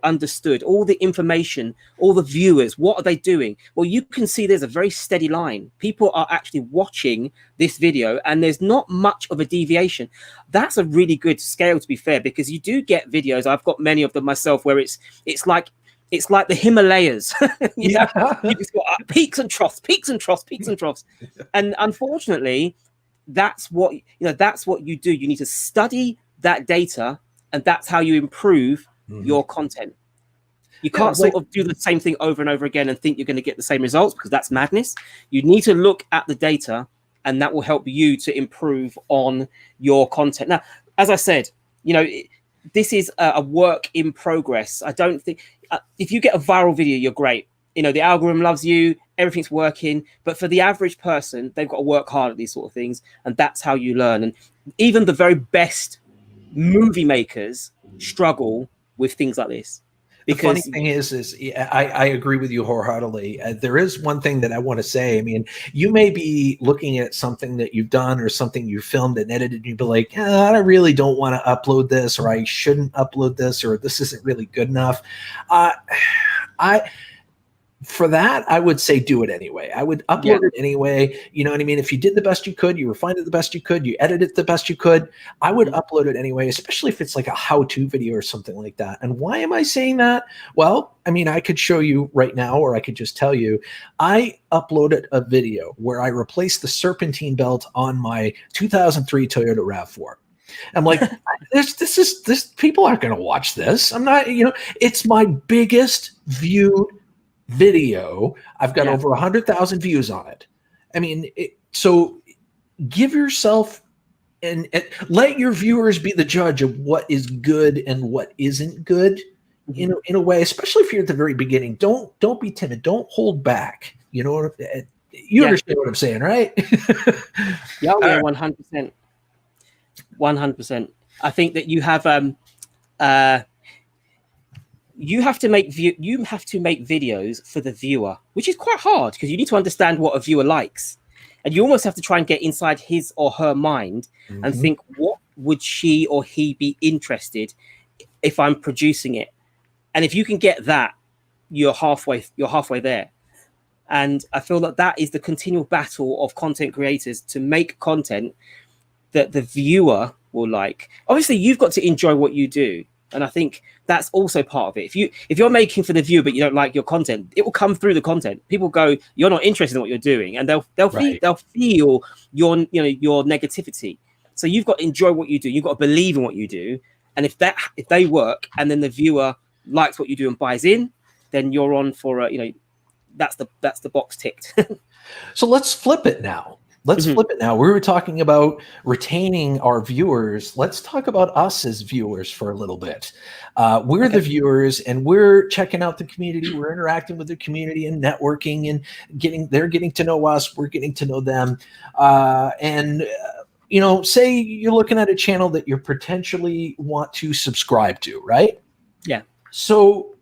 S2: understood. All the information, all the viewers, what are they doing? Well, you can see there's a very steady line. People are actually watching this video and there's not much of a deviation. That's a really good scale, to be fair, because you do get videos, I've got many of them myself, where it's like the Himalayas. You just got peaks and troughs, peaks and troughs, peaks and troughs. And unfortunately, that's what you do. You need to study that data, and that's how you improve your content. You can't sort of do the same thing over and over again and think you're going to get the same results, because that's madness. You need to look at the data, and that will help you to improve on your content. Now, as I said, this is a work in progress. I don't think if you get a viral video, you're great. The algorithm loves you, everything's working. But for the average person, they've got to work hard at these sort of things, and that's how you learn. And even the very best movie makers struggle with things like this. Because
S1: the funny thing is I agree with you wholeheartedly. There is one thing that I want to say. I mean, you may be looking at something that you've done or something you filmed and edited, and you'd be like, I really don't want to upload this, or I shouldn't upload this, or this isn't really good enough. For that, I would say do it anyway. I would upload it anyway. You know what I mean? If you did the best you could, you refined it the best you could, you edited it the best you could, I would upload it anyway, especially if it's like a how-to video or something like that. And why am I saying that? Well, I mean, I could show you right now, or I could just tell you, I uploaded a video where I replaced the serpentine belt on my 2003 Toyota RAV4. I'm like, this people aren't going to watch this. I'm not, it's my biggest viewed video. I've got over 100,000 views on it. I mean, so give yourself and let your viewers be the judge of what is good and what isn't good. In a way, especially if you're at the very beginning. Don't be timid. Don't hold back. You understand what I'm saying, right?
S2: Yeah, 100%. 100%. I think that you have you have to make videos for the viewer, which is quite hard, because you need to understand what a viewer likes, and you almost have to try and get inside his or her mind and think, what would she or he be interested if I'm producing it? And if you can get that, you're halfway there. And I feel that is the continual battle of content creators, to make content that the viewer will like. Obviously, you've got to enjoy what you do, and I think that's also part of it. If you're making for the viewer but you don't like your content, it will come through the content. People go, you're not interested in what you're doing, and they'll feel your negativity. So you've got to enjoy what you do. You've got to believe in what you do, and if they work, and then the viewer likes what you do and buys in, then you're on for that's the box ticked.
S1: So let's flip it now. Flip it now. We were talking about retaining our viewers. Let's talk about us as viewers for a little bit. We're the viewers, and we're checking out the community. We're interacting with the community and networking, and they're getting to know us. We're getting to know them. Say you're looking at a channel that you potentially want to subscribe to, right?
S2: Yeah. So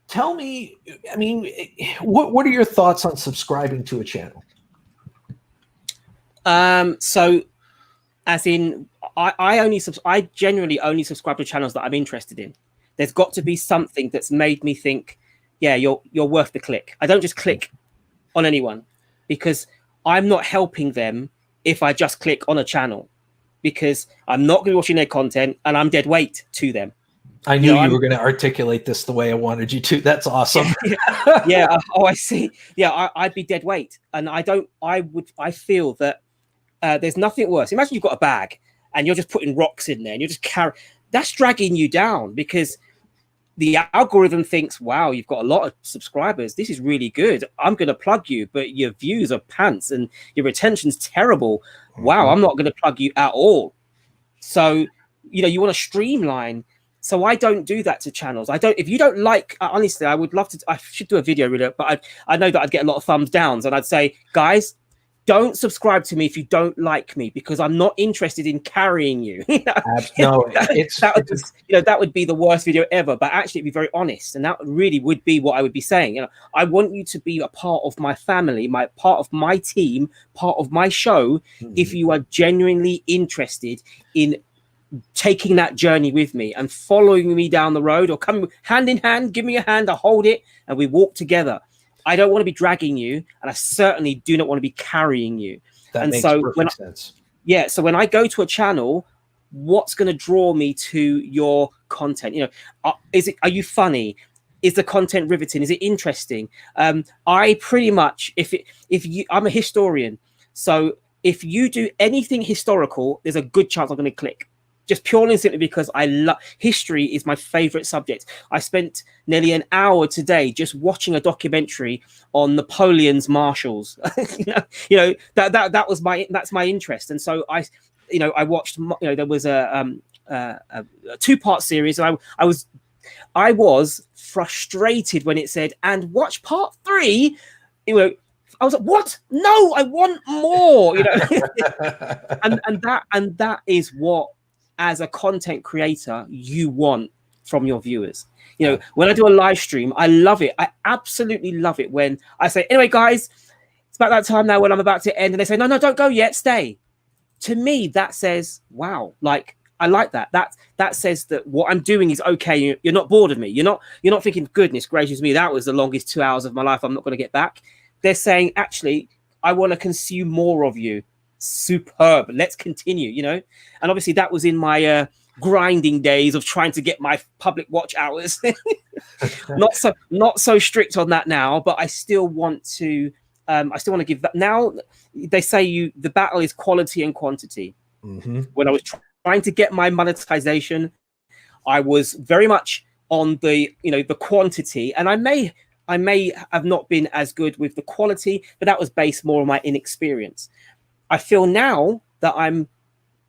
S1: tell me, I mean, what are your thoughts on subscribing to a channel?
S2: So as in, I generally only subscribe to channels that I'm interested in. There's got to be something that's made me think, yeah, you're worth the click. I don't just click on anyone, because I'm not helping them if I just click on a channel, because I'm not going to be watching their content and I'm dead weight to them.
S1: I knew you were going to articulate this the way I wanted you to. That's awesome.
S2: Yeah. I see. Yeah, I'd be dead weight, and I feel that there's nothing worse. Imagine you've got a bag and you're just putting rocks in there and you're just that's dragging you down, because the algorithm thinks, wow, you've got a lot of subscribers. This is really good. I'm going to plug you, but your views are pants and your retention's terrible. Wow, I'm not going to plug you at all. So, you know, you want to streamline. So I don't do that to channels. I don't, if you don't like, honestly, I would love to, I should do a video really, but I know that I'd get a lot of thumbs downs, and I'd say, guys, don't subscribe to me if you don't like me, because I'm not interested in carrying you.
S1: No,
S2: that would be the worst video ever. But actually, it'd be very honest, and that really would be what I would be saying. You know, I want you to be a part of my family, my part of my team, part of my show. If you are genuinely interested in taking that journey with me and following me down the road, or come hand in hand, give me a hand, I hold it, and we walk together. I don't want to be dragging you, and I certainly do not want to be carrying you.
S1: That makes perfect sense.
S2: Yeah, so when I go to a channel, what's going to draw me to your content? You know, are you funny? Is the content riveting? Is it interesting? I pretty much, I'm a historian, so if you do anything historical, there's a good chance I'm going to click. Just purely and simply because I love history is my favorite subject. I spent nearly an hour today just watching a documentary on Napoleon's marshals. That's my interest. And so I watched, there was a 2-part series, and I was frustrated when it said, and watch part 3. I was like, what? No, I want more, and that is what, as a content creator, you want from your viewers. You know, when I do a live stream, I love it. I absolutely love it when I say, anyway, guys, it's about that time now when I'm about to end, and they say, no, don't go yet, stay. To me, that says, wow, like, I like that. That says that what I'm doing is okay. You're not bored of me. You're not thinking, goodness gracious me, that was the longest 2 hours of my life, I'm not going to get back. They're saying, actually, I want to consume more of you. Superb, let's continue. And obviously that was in my grinding days of trying to get my public watch hours. not so strict on that now, but I still want to give that. Now they say the battle is quality and quantity. When I was trying to get my monetization, I was very much on the quantity, and I may have not been as good with the quality, but that was based more on my inexperience. I feel now that I'm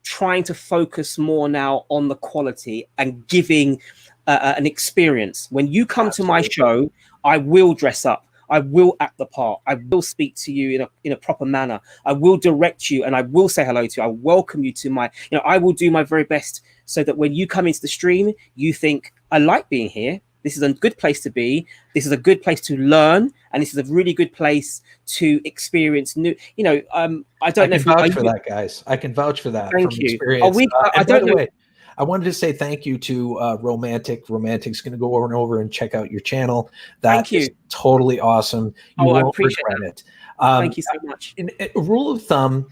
S2: trying to focus more now on the quality and giving an experience. When you come to my show, I will dress up. I will act the part. I will speak to you in a proper manner. I will direct you, and I will say hello to you. I welcome you to my, I will do my very best so that when you come into the stream, you think, I like being here. This is a good place to be. This is a good place to learn, and this is a really good place to experience new. I don't know if
S1: vouch for that, guys. I can vouch for that.
S2: Thank
S1: from
S2: you.
S1: Experience. I don't know. I wanted to say thank you to Romantic. Romantic's going to go over and check out your channel. Thank you. Totally awesome. You won't regret it.
S2: Thank you so much.
S1: A rule of thumb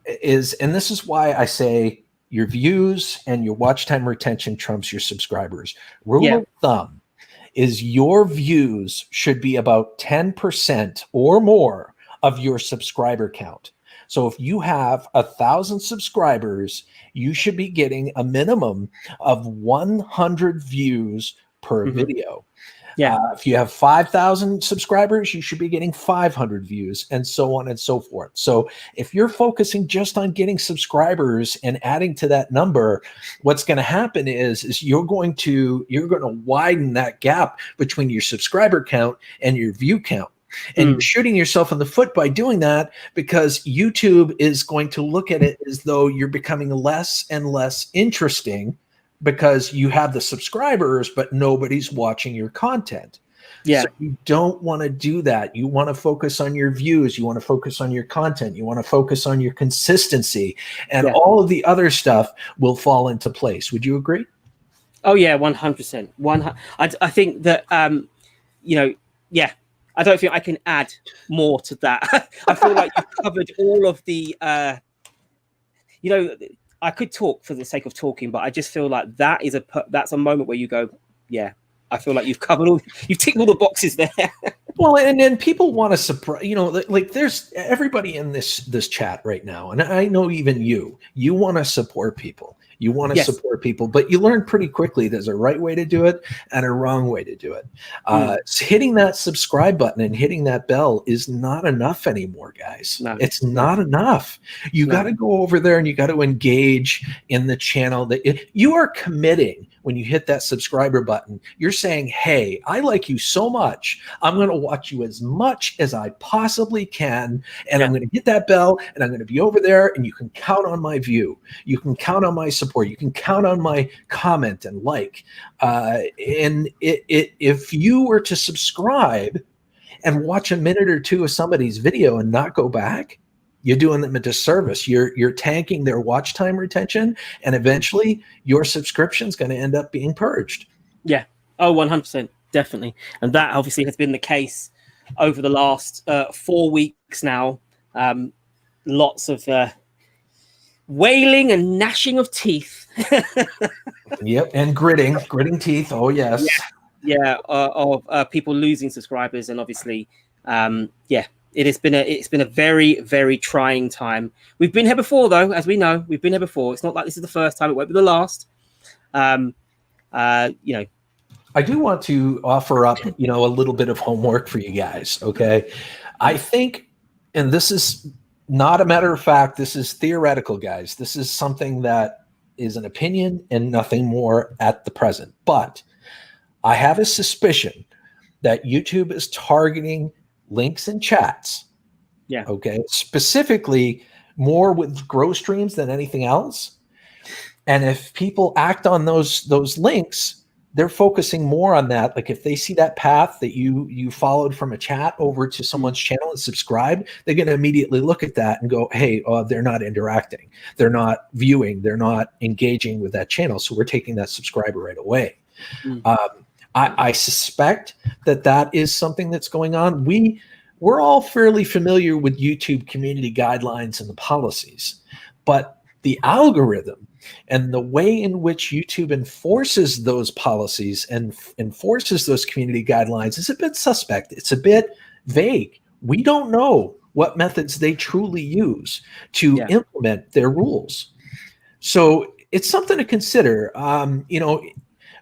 S1: is, and this is why I say your views and your watch time retention trumps your subscribers. Rule of thumb is your views should be about 10% or more of your subscriber count. So if you have 1,000 subscribers, you should be getting a minimum of 100 views per video. If you have 5,000 subscribers, you should be getting 500 views, and so on and so forth. So if you're focusing just on getting subscribers and adding to that number, what's going to happen is you're going to widen that gap between your subscriber count and your view count. And you're shooting yourself in the foot by doing that, because YouTube is going to look at it as though you're becoming less and less interesting, because you have the subscribers, but nobody's watching your content. So you don't want to do that. You want to focus on your views. You want to focus on your content. You want to focus on your consistency, and all of the other stuff will fall into place. Would you agree?
S2: Oh yeah, 100%. I think that, I don't think I can add more to that. I feel like you've covered all of the, I could talk for the sake of talking, but I just feel like that's a moment where you go, yeah, I feel like you've ticked all the boxes there.
S1: Well, and then people want to surprise, like there's everybody in this chat right now, and I know even you want to support people. You want to
S2: Yes.
S1: support people, but you learn pretty quickly there's a right way to do it and a wrong way to do it. So hitting that subscribe button and hitting that bell is not enough anymore, guys.
S2: No,
S1: it's not enough. You got to go over there and you got to engage in the channel. That you are committing when you hit that subscriber button. You're saying, hey, I like you so much. I'm going to watch you as much as I possibly can. And I'm going to hit that bell and I'm going to be over there, and you can count on my view. You can count on my support. You can count on my comment and like. If you were to subscribe and watch a minute or two of somebody's video and not go back, you're doing them a disservice. You're tanking their watch time retention, and eventually your subscription is going to end up being purged.
S2: Yeah. Oh, 100%. Definitely. And that obviously has been the case over the last 4 weeks now. Lots of wailing and gnashing of teeth.
S1: Yep. And gritting teeth. Oh, yes.
S2: Yeah. Of people losing subscribers. And obviously, it's been a very, very trying time. We've been here before, though, as we know. We've been here before. It's not like this is the first time. It won't be the last.
S1: I do want to offer up, a little bit of homework for you guys. Okay. I think, and this is not a matter of fact, this is theoretical, guys. This is something that is an opinion and nothing more at the present. But I have a suspicion that YouTube is targeting links and chats.
S2: Yeah.
S1: Okay. Specifically more with grow streams than anything else. And if people act on those links, they're focusing more on that. Like if they see that path that you followed from a chat over to someone's channel and subscribed, they're going to immediately look at that and go, hey, they're not interacting. They're not viewing. They're not engaging with that channel. So we're taking that subscriber right away. I suspect that is something that's going on. We're all fairly familiar with YouTube community guidelines and the policies, but the algorithm and the way in which YouTube enforces those policies and enforces those community guidelines is a bit suspect. It's a bit vague. We don't know what methods they truly use to implement their rules. So it's something to consider.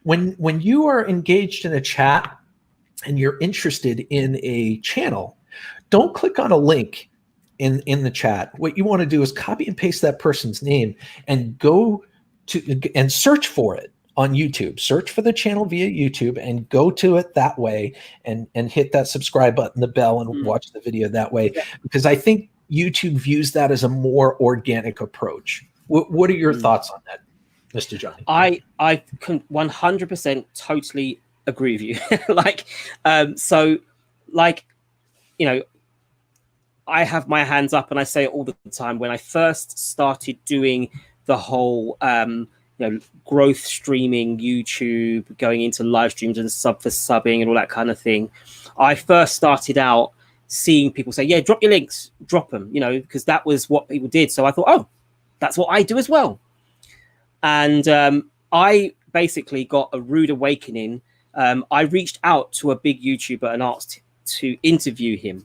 S1: When you are engaged in a chat and you're interested in a channel, don't click on a link in the chat. What you want to do is copy and paste that person's name and go to and search for it on YouTube. Search for the channel via YouTube and go to it that way and hit that subscribe button, the bell, and watch the video that way. Because I think YouTube views that as a more organic approach. What are your thoughts on that, Mr. Johnny?
S2: I can 100% totally agree with you. I have my hands up and I say it all the time. When I first started doing the whole growth streaming, YouTube, going into live streams and sub for subbing and all that kind of thing, I first started out seeing people say, yeah, drop your links, drop them, because that was what people did. So I thought, oh, that's what I do as well. And I basically got a rude awakening. I reached out to a big YouTuber and asked to interview him.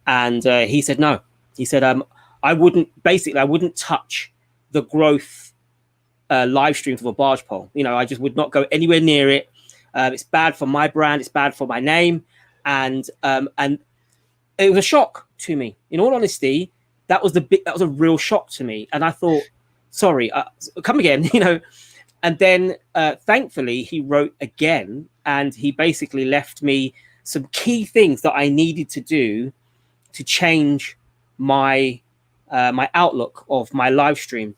S2: And he said, no. He said, I wouldn't touch the growth live streams of a barge pole. I just would not go anywhere near it. It's bad for my brand. It's bad for my name. And it was a shock to me. In all honesty, that was a real shock to me. And I thought, sorry, come again, And then thankfully he wrote again, and he basically left me some key things that I needed to do to change my outlook of my live stream.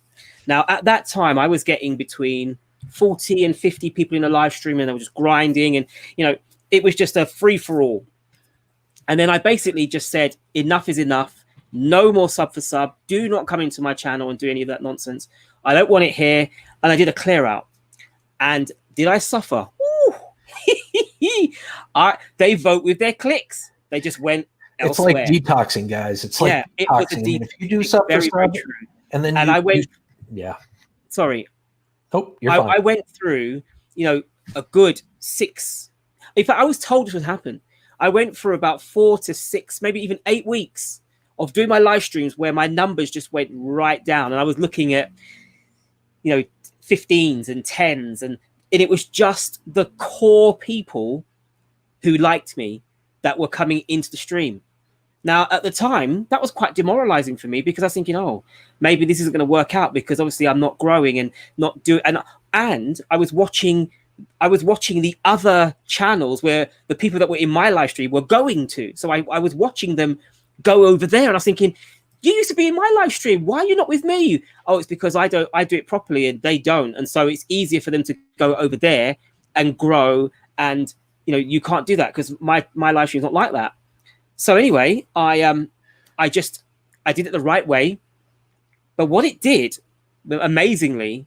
S2: Now, at that time, I was getting between 40 and 50 people in a live stream, and I was just grinding, and it was just a free for all. And then I basically just said, enough is enough. No more sub for sub. Do not come into my channel and do any of that nonsense. I don't want it here. And I did a clear out. And did I suffer? They vote with their clicks. They just went elsewhere.
S1: It's like detoxing, guys. It's like
S2: it
S1: detoxing.
S2: was a detox.
S1: If you do sub for sub, and then
S2: I went. Sorry.
S1: Oh, you're fine.
S2: I went through, a good 6. In fact, I was told this would happen. I went through about 4 to 6, maybe even 8 weeks of doing my live streams where my numbers just went right down. And I was looking at, 15s and 10s, and it was just the core people who liked me that were coming into the stream. Now, at the time, that was quite demoralizing for me, because I was thinking, oh, maybe this isn't going to work out, because obviously I'm not growing and not doing. And I was watching the other channels where the people that were in my live stream were going to. So I was watching them go over there, and I was thinking, you used to be in my live stream. Why are you not with me? Oh, it's because I do it properly and they don't. And so it's easier for them to go over there and grow. And, you know, you can't do that because my live stream is not like that. So anyway, I did it the right way. But what it did, amazingly,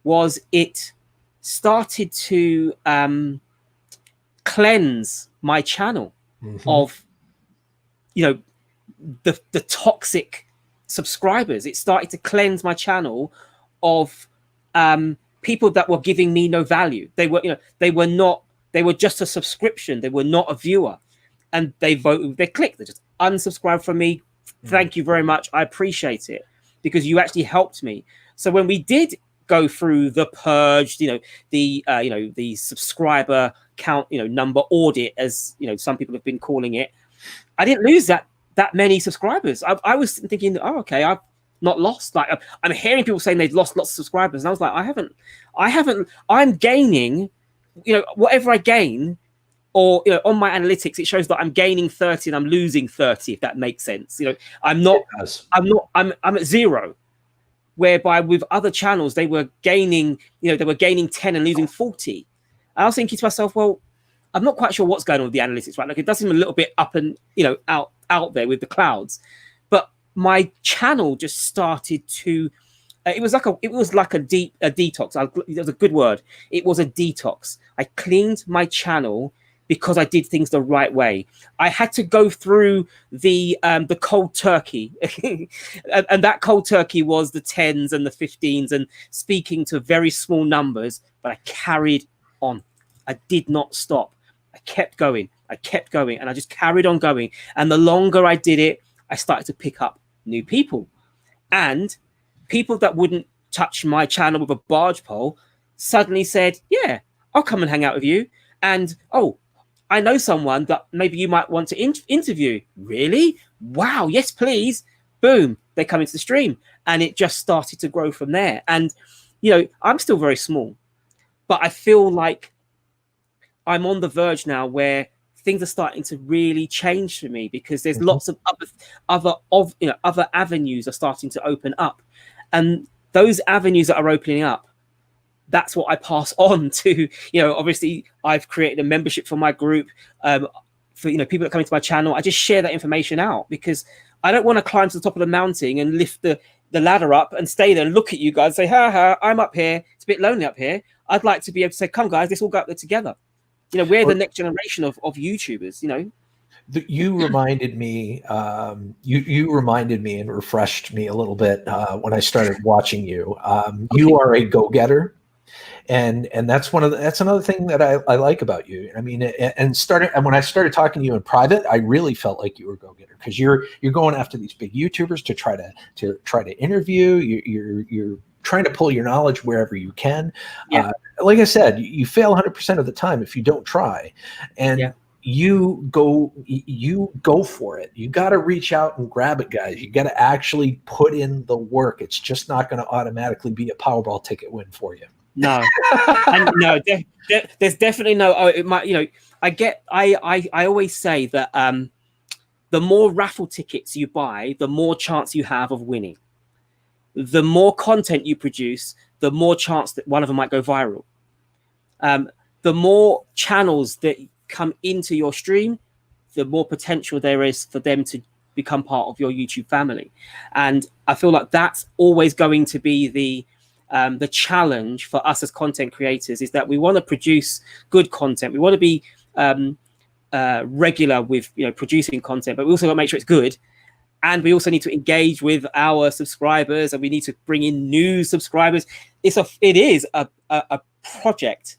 S2: was it started to cleanse my channel of, you know, the toxic subscribers. It started to cleanse my channel of people that were giving me no value. They were just a subscription. They were not a viewer. And they voted with their click. They just unsubscribed from me. Thank you very much. I appreciate it, because you actually helped me. So when we did go through the purge, the subscriber count, number audit, as some people have been calling it, I didn't lose that many subscribers. I was thinking, oh, okay, I've not lost. Like, I'm hearing people saying they've lost lots of subscribers, and I was like, I haven't. I'm gaining, whatever I gain. Or on my analytics, it shows that I'm gaining 30 and I'm losing 30. If that makes sense, I'm at zero. Whereby with other channels, they were gaining, 10 and losing 40. I was thinking to myself, well, I'm not quite sure what's going on with the analytics, right? Like, it does seem a little bit up and out there with the clouds. But my channel just started to. It was like a detox. It was a good word. It was a detox. I cleaned my channel, because I did things the right way. I had to go through the cold turkey, and that cold turkey was the 10s and the 15s and speaking to very small numbers. But I carried on. I did not stop. I kept going, and I just carried on going. And the longer I did it, I started to pick up new people, and people that wouldn't touch my channel with a barge pole suddenly said, "Yeah, I'll come and hang out with you." And oh, I know someone that maybe you might want to interview. Really? Wow. Yes, please. Boom. They come into the stream, and it just started to grow from there. And, I'm still very small, but I feel like I'm on the verge now where things are starting to really change for me, because there's lots of other avenues are starting to open up, and those avenues that are opening up, that's what I pass on to, obviously I've created a membership for my group, for, people that come into my channel. I just share that information out, because I don't want to climb to the top of the mountain and lift the ladder up and stay there and look at you guys and say, ha, I'm up here. It's a bit lonely up here. I'd like to be able to say, come guys, let's all go up there together. We're the next generation of YouTubers,
S1: You reminded me, you reminded me and refreshed me a little bit when I started watching you. You are a go-getter. And that's another thing that I like about you. I mean, and when I started talking to you in private, I really felt like you were a go-getter, because you're going after these big YouTubers to try to interview. You're trying to pull your knowledge wherever you can.
S2: Yeah.
S1: Like I said, you fail 100% of the time if you don't try, and you go for it. You got to reach out and grab it, guys. You got to actually put in the work. It's just not going to automatically be a Powerball ticket win for you.
S2: No, and no, there's definitely no. Oh, it might. I always say that the more raffle tickets you buy, the more chance you have of winning. The more content you produce, the more chance that one of them might go viral. The more channels that come into your stream, the more potential there is for them to become part of your YouTube family. And I feel like that's always going to be the challenge for us as content creators, is that we want to produce good content. We want to be regular with producing content, but we also got to make sure it's good. And we also need to engage with our subscribers, and we need to bring in new subscribers. It is a project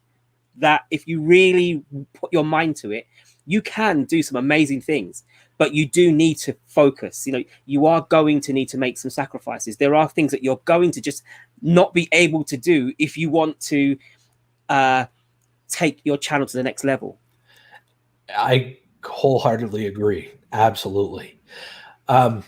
S2: that, if you really put your mind to it, you can do some amazing things. but you do need to focus. You know, you are going to need to make some sacrifices. There are things that you're going to just not be able to do if you want to take your channel to the next level.
S1: I wholeheartedly agree. Absolutely.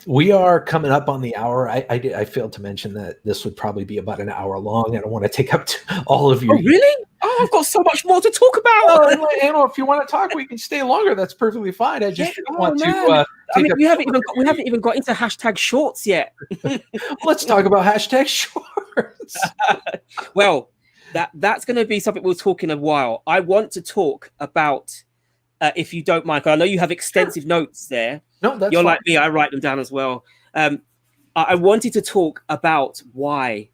S1: We are coming up on the hour. I failed to mention that this would probably be about an hour long. I don't want to take up all of your.
S2: Oh, really? Oh, I've got so much more to talk about.
S1: Well, you know, if you want to talk, we can stay longer. That's perfectly fine. I just want to.
S2: I mean, we haven't even got into hashtag shorts yet.
S1: Let's talk about hashtag shorts.
S2: Well, that's going to be something we'll talk in a while. I want to talk about, if you don't mind, I know you have extensive notes there.
S1: No, that's
S2: you're
S1: fine.
S2: like me. I write them down as well. I wanted to talk about why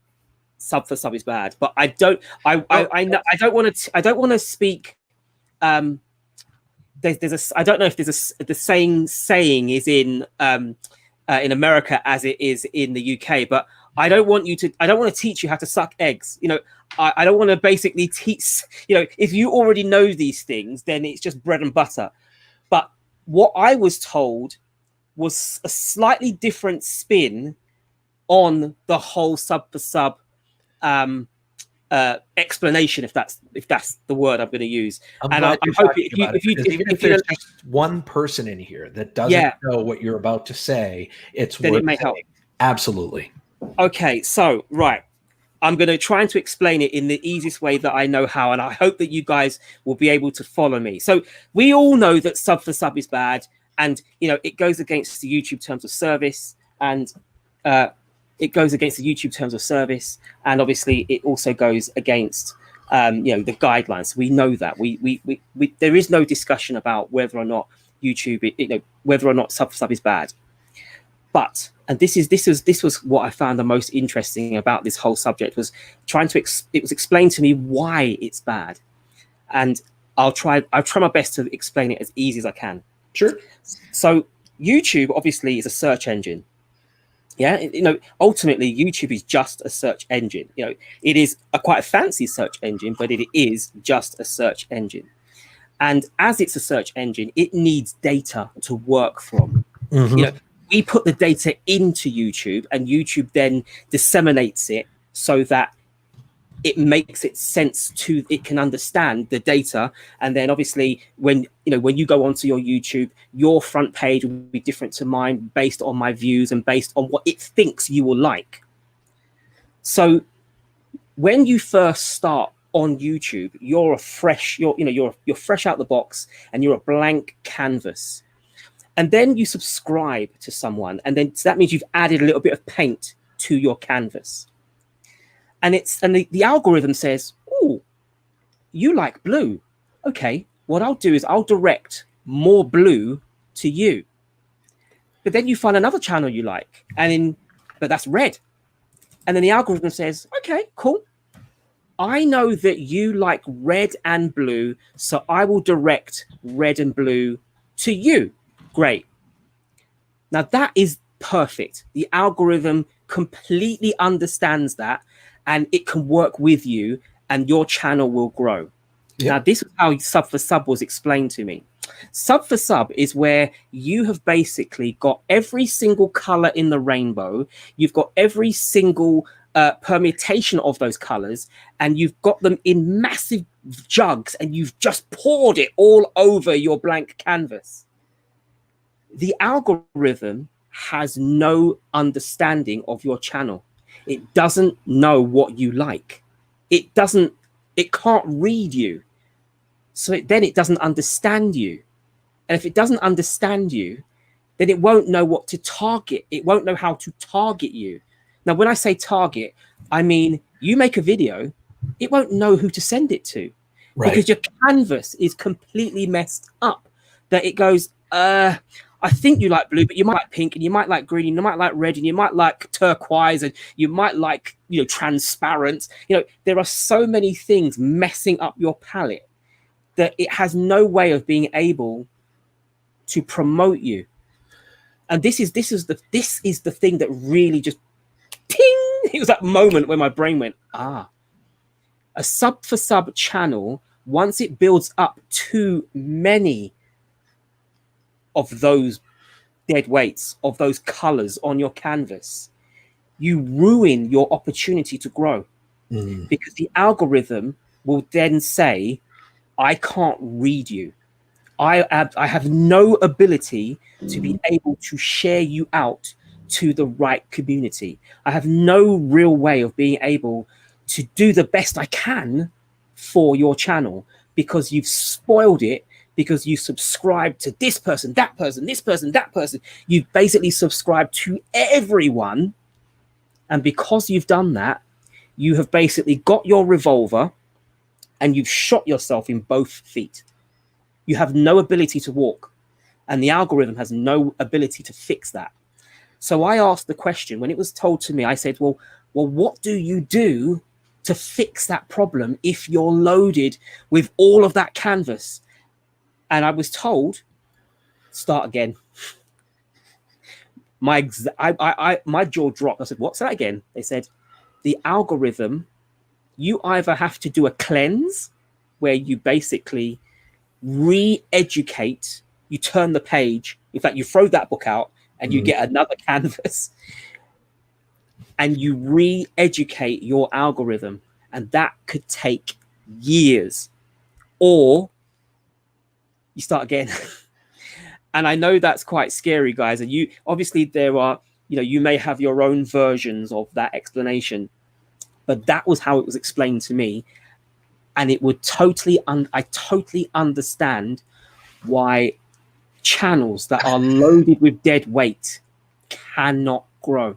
S2: sub for sub is bad, but I don't want to speak. I don't know if the same saying is in America as it is in the UK, but I don't want to teach you how to suck eggs. You know, I don't want to basically teach, you know, if you already know these things, then it's just bread and butter. But what I was told was a slightly different spin on the whole sub for sub explanation, if that's the word I'm going to use. And I'm hoping if there's
S1: just one person in here that doesn't know what you're about to say, then
S2: it may help.
S1: Absolutely.
S2: Okay, so right, I'm going to try to explain it in the easiest way that I know how, and I hope that you guys will be able to follow me. So we all know that sub for sub is bad, and you know it goes against the YouTube terms of service, and obviously it also goes against you know, the guidelines. We know that. We there is no discussion about whether or not YouTube, you know, whether or not sub for sub is bad. But, and this was what I found the most interesting about this whole subject, was trying to it was explained to me why it's bad, and I'll try my best to explain it as easy as I can.
S1: Sure.
S2: So YouTube obviously is a search engine. Yeah, you know, ultimately YouTube is just a search engine. You know, it is quite a fancy search engine, but it is just a search engine. And as it's a search engine, it needs data to work from.
S1: Mm-hmm.
S2: You know, we put the data into YouTube, and YouTube then disseminates it so that it makes it sense to, it can understand the data. And then obviously when you go onto your YouTube, your front page will be different to mine based on my views and based on what it thinks you will like. So when you first start on YouTube, you're fresh out the box, and you're a blank canvas. And then you subscribe to someone, and then so that means you've added a little bit of paint to your canvas. And the algorithm says, oh, you like blue. Okay, what I'll do is I'll direct more blue to you. But then you find another channel you like, but that's red. And then the algorithm says, okay, cool. I know that you like red and blue, so I will direct red and blue to you. Great. Now that is perfect. The algorithm completely understands that, and it can work with you, and your channel will grow. Yep. Now, this is how sub for sub was explained to me. Sub for sub is where you have basically got every single color in the rainbow. You've got every single permutation of those colors, and you've got them in massive jugs, and you've just poured it all over your blank canvas. The algorithm has no understanding of your channel. It doesn't know what you like. It can't read you. So then it doesn't understand you. And if it doesn't understand you, then it won't know what to target. It won't know how to target you. Now, when I say target, I mean, you make a video, it won't know who to send it to. Right. Because your canvas is completely messed up. That it goes, I think you like blue, but you might like pink, and you might like green, and you might like red, and you might like turquoise, and you might like, you know, transparent. You know, there are so many things messing up your palette that it has no way of being able to promote you. And this is the thing that really just ting. It was that moment when my brain went, a sub for sub channel, once it builds up too many of those dead weights, of those colors on your canvas, you ruin your opportunity to grow, because the algorithm will then say, I can't read you. I have no ability to be able to share you out to the right community. I have no real way of being able to do the best I can for your channel, because you've spoiled it, because you subscribe to this person, that person, this person, that person. You've basically subscribed to everyone. And because you've done that, you have basically got your revolver and you've shot yourself in both feet. You have no ability to walk, and the algorithm has no ability to fix that. So I asked the question, when it was told to me, I said, well, what do you do to fix that problem if you're loaded with all of that canvas? And I was told, start again. My jaw dropped. I said, what's that again? They said, the algorithm, you either have to do a cleanse where you basically re-educate, you turn the page, in fact you throw that book out and you get another canvas and you re-educate your algorithm, and that could take years, or you start again. And I know that's quite scary, guys, and you obviously there are, you know, you may have your own versions of that explanation, but that was how it was explained to me. And it would totally, I totally understand why channels that are loaded with dead weight cannot grow.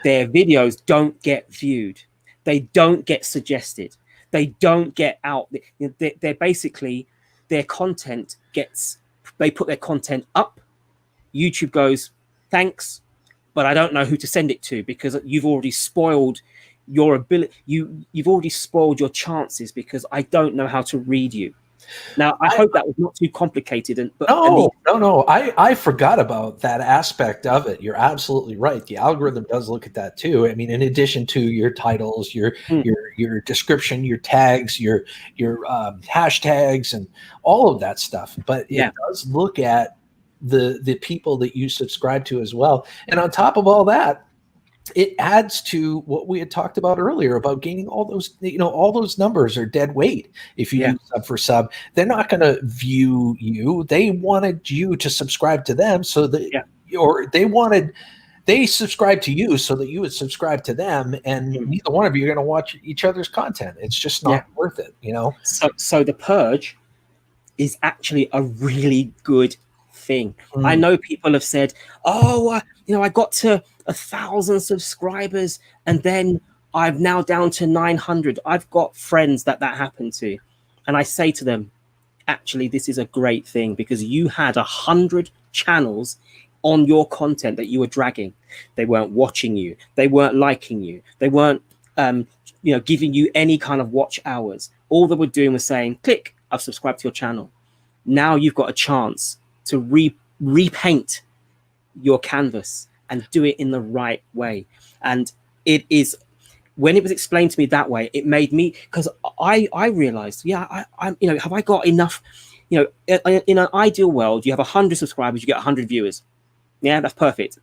S2: Their videos don't get viewed. They don't get suggested. They don't get out. They're basically, their content gets, they put their content up. YouTube goes, thanks, but I don't know who to send it to, because you've already spoiled your ability. You've already spoiled your chances, because I don't know how to read you. Now, I hope that was not too complicated.
S1: No. I forgot about that aspect of it. You're absolutely right. The algorithm does look at that too. I mean, in addition to your titles, your description, your tags, your hashtags, and all of that stuff. But it does look at the people that you subscribe to as well. And on top of all that, it adds to what we had talked about earlier about gaining all those, you know, all those numbers are dead weight. If you do sub for sub, they're not going to view you. They wanted you to subscribe to them so that, or they subscribed to you so that you would subscribe to them, and neither one of you are going to watch each other's content. It's just not worth it, you know?
S2: So the purge is actually a really good thing. I know people have said, oh, you know, I got to 1,000 subscribers and then I'm now down to 900. I've got friends that happened to, and I say to them, actually, this is a great thing, because you had 100 channels on your content that you were dragging. They weren't watching you, they weren't liking you, they weren't you know, giving you any kind of watch hours. All they were doing was saying, click, I've subscribed to your channel. Now you've got a chance to repaint your canvas and do it in the right way. And it is, when it was explained to me that way, it made me, because I realized, I'm, you know, have I got enough, you know, in an ideal world, you have 100 subscribers, you get 100 viewers. Yeah, that's perfect.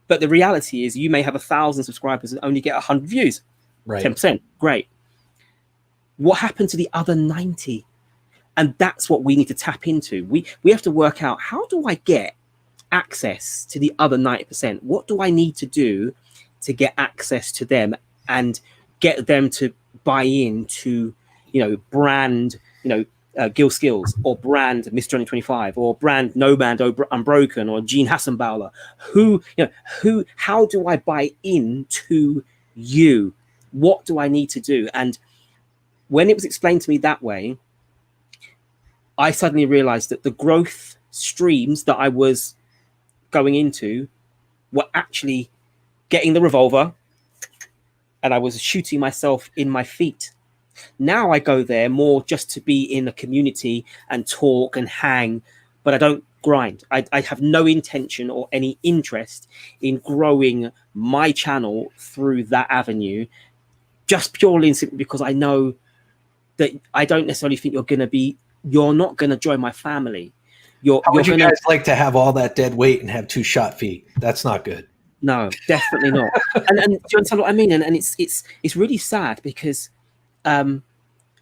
S2: But the reality is you may have 1,000 subscribers and only get 100 views. Right. 10%. Great. What happened to the other 90? And that's what we need to tap into. We have to work out, how do I get access to the other 90%? What do I need to do to get access to them and get them to buy into, you know, brand, you know, Gil Skills, or brand MrJohnny25, or brand Nomad Unbroken, or Gene Hassenbauer? How do I buy into you? What do I need to do? And when it was explained to me that way, I suddenly realized that the growth streams that I was going into were actually getting the revolver, and I was shooting myself in my feet. Now I go there more just to be in a community and talk and hang, but I don't grind. I have no intention or any interest in growing my channel through that avenue, just purely and simply because I know that I don't necessarily think you're not going to join my family.
S1: How would you
S2: gonna
S1: guys like to have all that dead weight and have 2 shot feet? That's not good.
S2: no, definitely not. And do you understand what I mean? And it's really sad because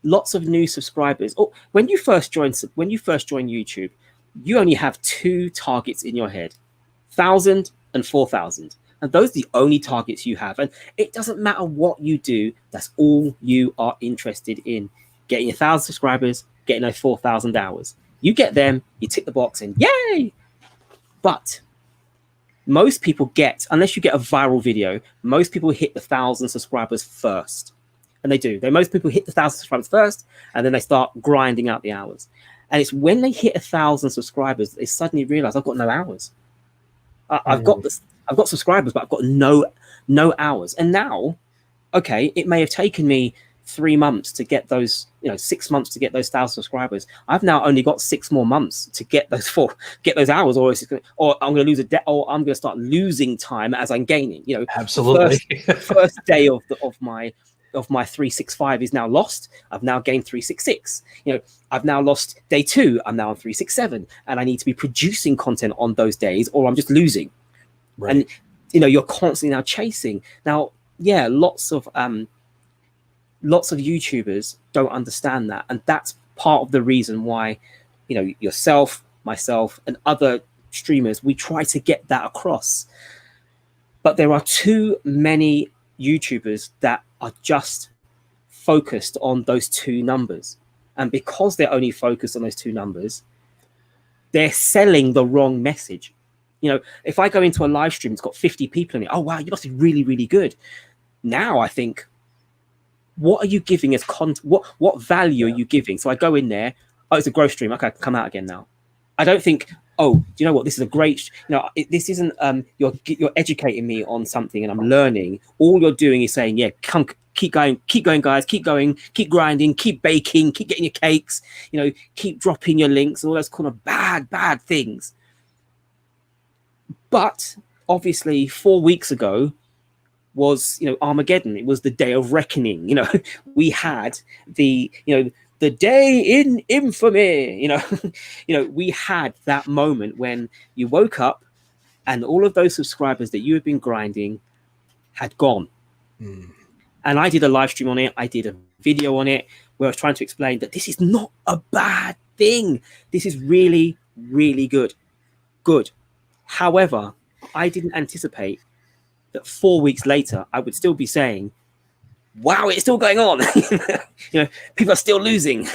S2: lots of new subscribers. Oh, when you first join YouTube, you only have 2 targets in your head: 1,000 and 4,000. And those are the only targets you have. And it doesn't matter what you do, that's all you are interested in: getting 1,000 subscribers, getting those 4,000 hours. You get them, you tick the box, and yay! But most people unless you get a viral video, most people hit the 1,000 subscribers first. And they do. Most people hit the 1,000 subscribers first, and then they start grinding out the hours. And it's when they hit 1,000 subscribers, they suddenly realize, I've got no hours. I've got subscribers, but I've got no hours. And now, okay, it may have taken me 3 months to get those, 6 months to get those 1,000 subscribers. I've now only got 6 more months to get those hours, or I'm going to lose or I'm going to start losing time as I'm gaining.
S1: Absolutely.
S2: First day of my 365 is now lost. I've now gained 366. I've now lost day 2. I'm now on 367, and I need to be producing content on those days, or I'm just losing. Right. And you're constantly now chasing. Now, yeah, lots of YouTubers don't understand that, and that's part of the reason why, yourself, myself, and other streamers, we try to get that across. But there are too many YouTubers that are just focused on those 2 numbers, and because they're only focused on those 2 numbers, they're selling the wrong message. If I go into a live stream, it's got 50 people in it. Oh wow, you must be really, really good. Now I think, what are you giving as content? What value are you giving? So I go in there. Oh, it's a growth stream. Okay, I can come out again now. I don't think, oh, do you know what? This is a great. This isn't. You're educating me on something, and I'm learning. All you're doing is saying, yeah, come, keep going, guys, keep going, keep grinding, keep baking, keep getting your cakes. Keep dropping your links, all those kind of bad things. But obviously, 4 weeks ago was Armageddon. It was the day of reckoning. We had the day in infamy. We had that moment when you woke up and all of those subscribers that you had been grinding had gone. And I did a live stream on it. I did a video on it where I was trying to explain that this is not a bad thing. This is really, really good. However, I didn't anticipate that 4 weeks later, I would still be saying, wow, it's still going on. People are still losing.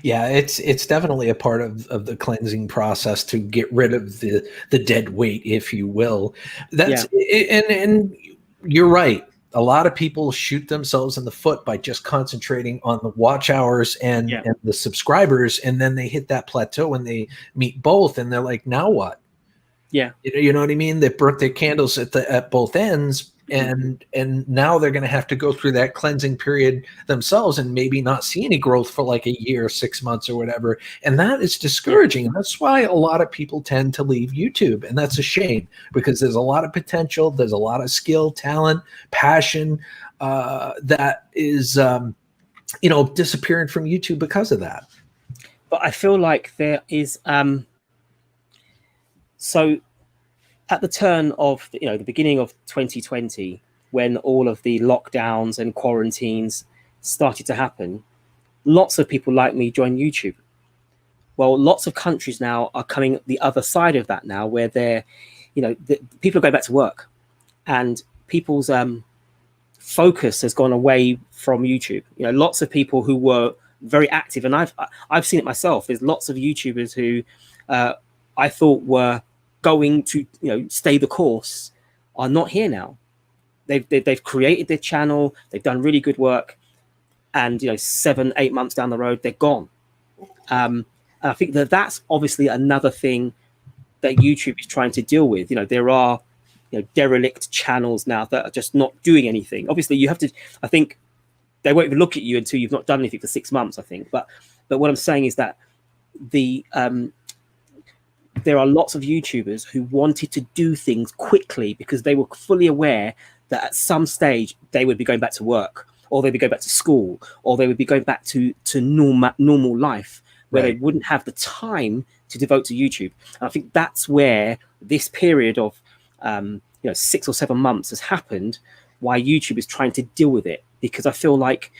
S1: Yeah, it's definitely a part of the cleansing process to get rid of the dead weight, if you will. And you're right. A lot of people shoot themselves in the foot by just concentrating on the watch hours and the subscribers, and then they hit that plateau and they meet both, and they're like, now what?
S2: Yeah,
S1: you know what I mean? They burnt their candles at both ends, and now they're going to have to go through that cleansing period themselves, and maybe not see any growth for like a year, 6 months, or whatever. And that is discouraging. And that's why a lot of people tend to leave YouTube, and that's a shame, because there's a lot of potential, there's a lot of skill, talent, passion that is disappearing from YouTube because of that.
S2: But I feel like there is so at the turn of the beginning of 2020, when all of the lockdowns and quarantines started to happen, lots of people like me joined YouTube. Well, lots of countries now are coming the other side of that now, where they're, people are going back to work, and people's focus has gone away from YouTube. Lots of people who were very active, and I've seen it myself. There's lots of YouTubers who I thought were going to stay the course are not here now. They've created their channel, they've done really good work, and 7-8 months down the road they're gone. And I think that's obviously another thing that YouTube is trying to deal with. There are derelict channels now that are just not doing anything. Obviously you have to, I think they won't even look at you until you've not done anything for 6 months, I think. But what I'm saying is that there are lots of YouTubers who wanted to do things quickly because they were fully aware that at some stage they would be going back to work, or they'd be going back to school, or they would be going back to normal life. where
S1: Right.
S2: they wouldn't have the time to devote to YouTube. And I think that's where this period of 6 or 7 months has happened, why YouTube is trying to deal with it, because I feel like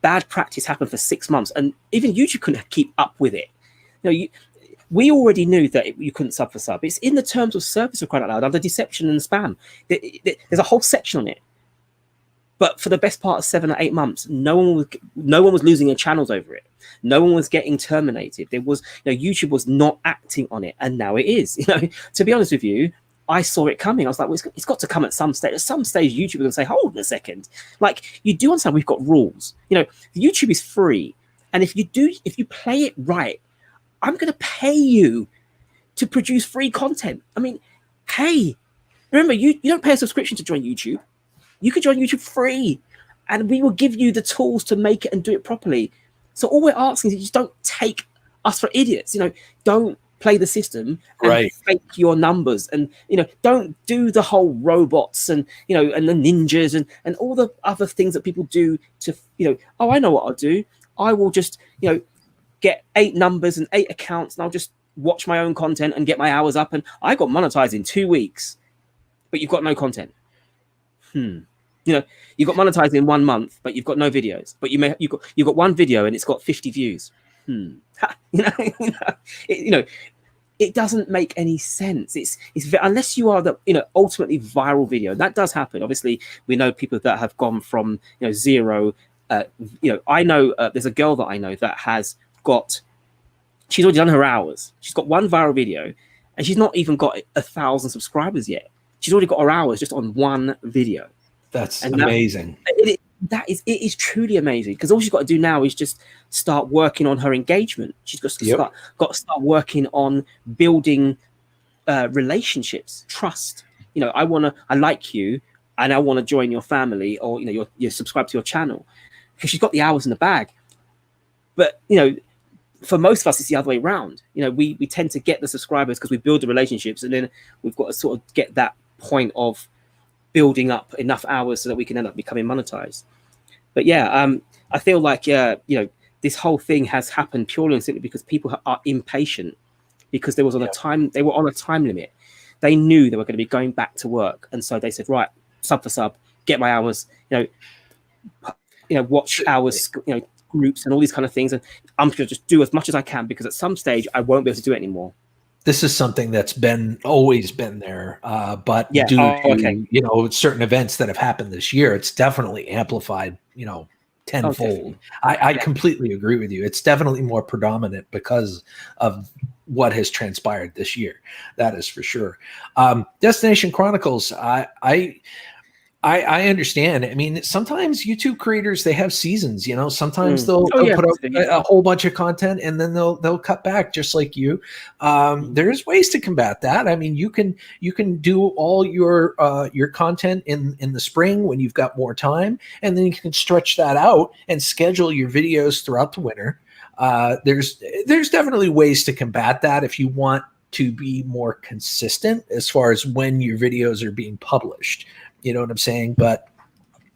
S2: bad practice happened for 6 months and even YouTube couldn't keep up with it. We already knew that you couldn't sub for sub. It's in the terms of service, for crying out loud, under deception and spam. There's a whole section on it. But for the best part of 7 or 8 months, no one was losing their channels over it. No one was getting terminated. There was, YouTube was not acting on it, and now it is. To be honest with you, I saw it coming. I was like, well, it's got to come at some stage. At some stage, YouTube is going to say, hold on a second. Like, you do understand we've got rules. YouTube is free, and if you play it right, I'm going to pay you to produce free content. I mean, hey, remember, you don't pay a subscription to join YouTube. You can join YouTube free, and we will give you the tools to make it and do it properly. So all we're asking is you just don't take us for idiots. Don't play the system and fake your numbers, and don't do the whole robots and and the ninjas and all the other things that people do to oh, I know what I'll do. I will just get 8 numbers and 8 accounts, and I'll just watch my own content and get my hours up, and I got monetized in 2 weeks, but you've got no content. You got monetized in 1 month, but you've got no videos. But you've got one video and it's got 50 views. It doesn't make any sense. It's unless you are the ultimately viral video. That does happen. Obviously, we know people that have gone from 0. I know there's a girl that I know that she's already done her hours. She's got 1 viral video, and she's not even got 1,000 subscribers yet. She's already got her hours just on 1 video.
S1: That's amazing.
S2: It is truly amazing, because all she's got to do now is just start working on her engagement. She's got to start working on building relationships, trust. I like you, and I want to join your family, or you're subscribed to your channel, because she's got the hours in the bag. But for most of us, it's the other way around. We tend to get the subscribers because we build the relationships, and then we've got to sort of get that point of building up enough hours so that we can end up becoming monetized. But I feel like this whole thing has happened purely and simply because people are impatient, because they were on a time limit. They knew they were going to be going back to work, and so they said, right, sub for sub, get my hours, watch hours, groups and all these kind of things, and I'm going to just do as much as I can, because at some stage I won't be able to do it anymore.
S1: This is something that's always been there, but due to certain events that have happened this year, it's definitely amplified, tenfold. I completely agree with you. It's definitely more predominant because of what has transpired this year. That is for sure. Destination Chronicles, I understand. I mean, sometimes YouTube creators, they have seasons, sometimes they'll put up a whole bunch of content, and then they'll cut back, just like you. There's ways to combat that. I mean, you can do all your content in the spring when you've got more time, and then you can stretch that out and schedule your videos throughout the winter. There's definitely ways to combat that if you want to be more consistent as far as when your videos are being published. You know what I'm saying? But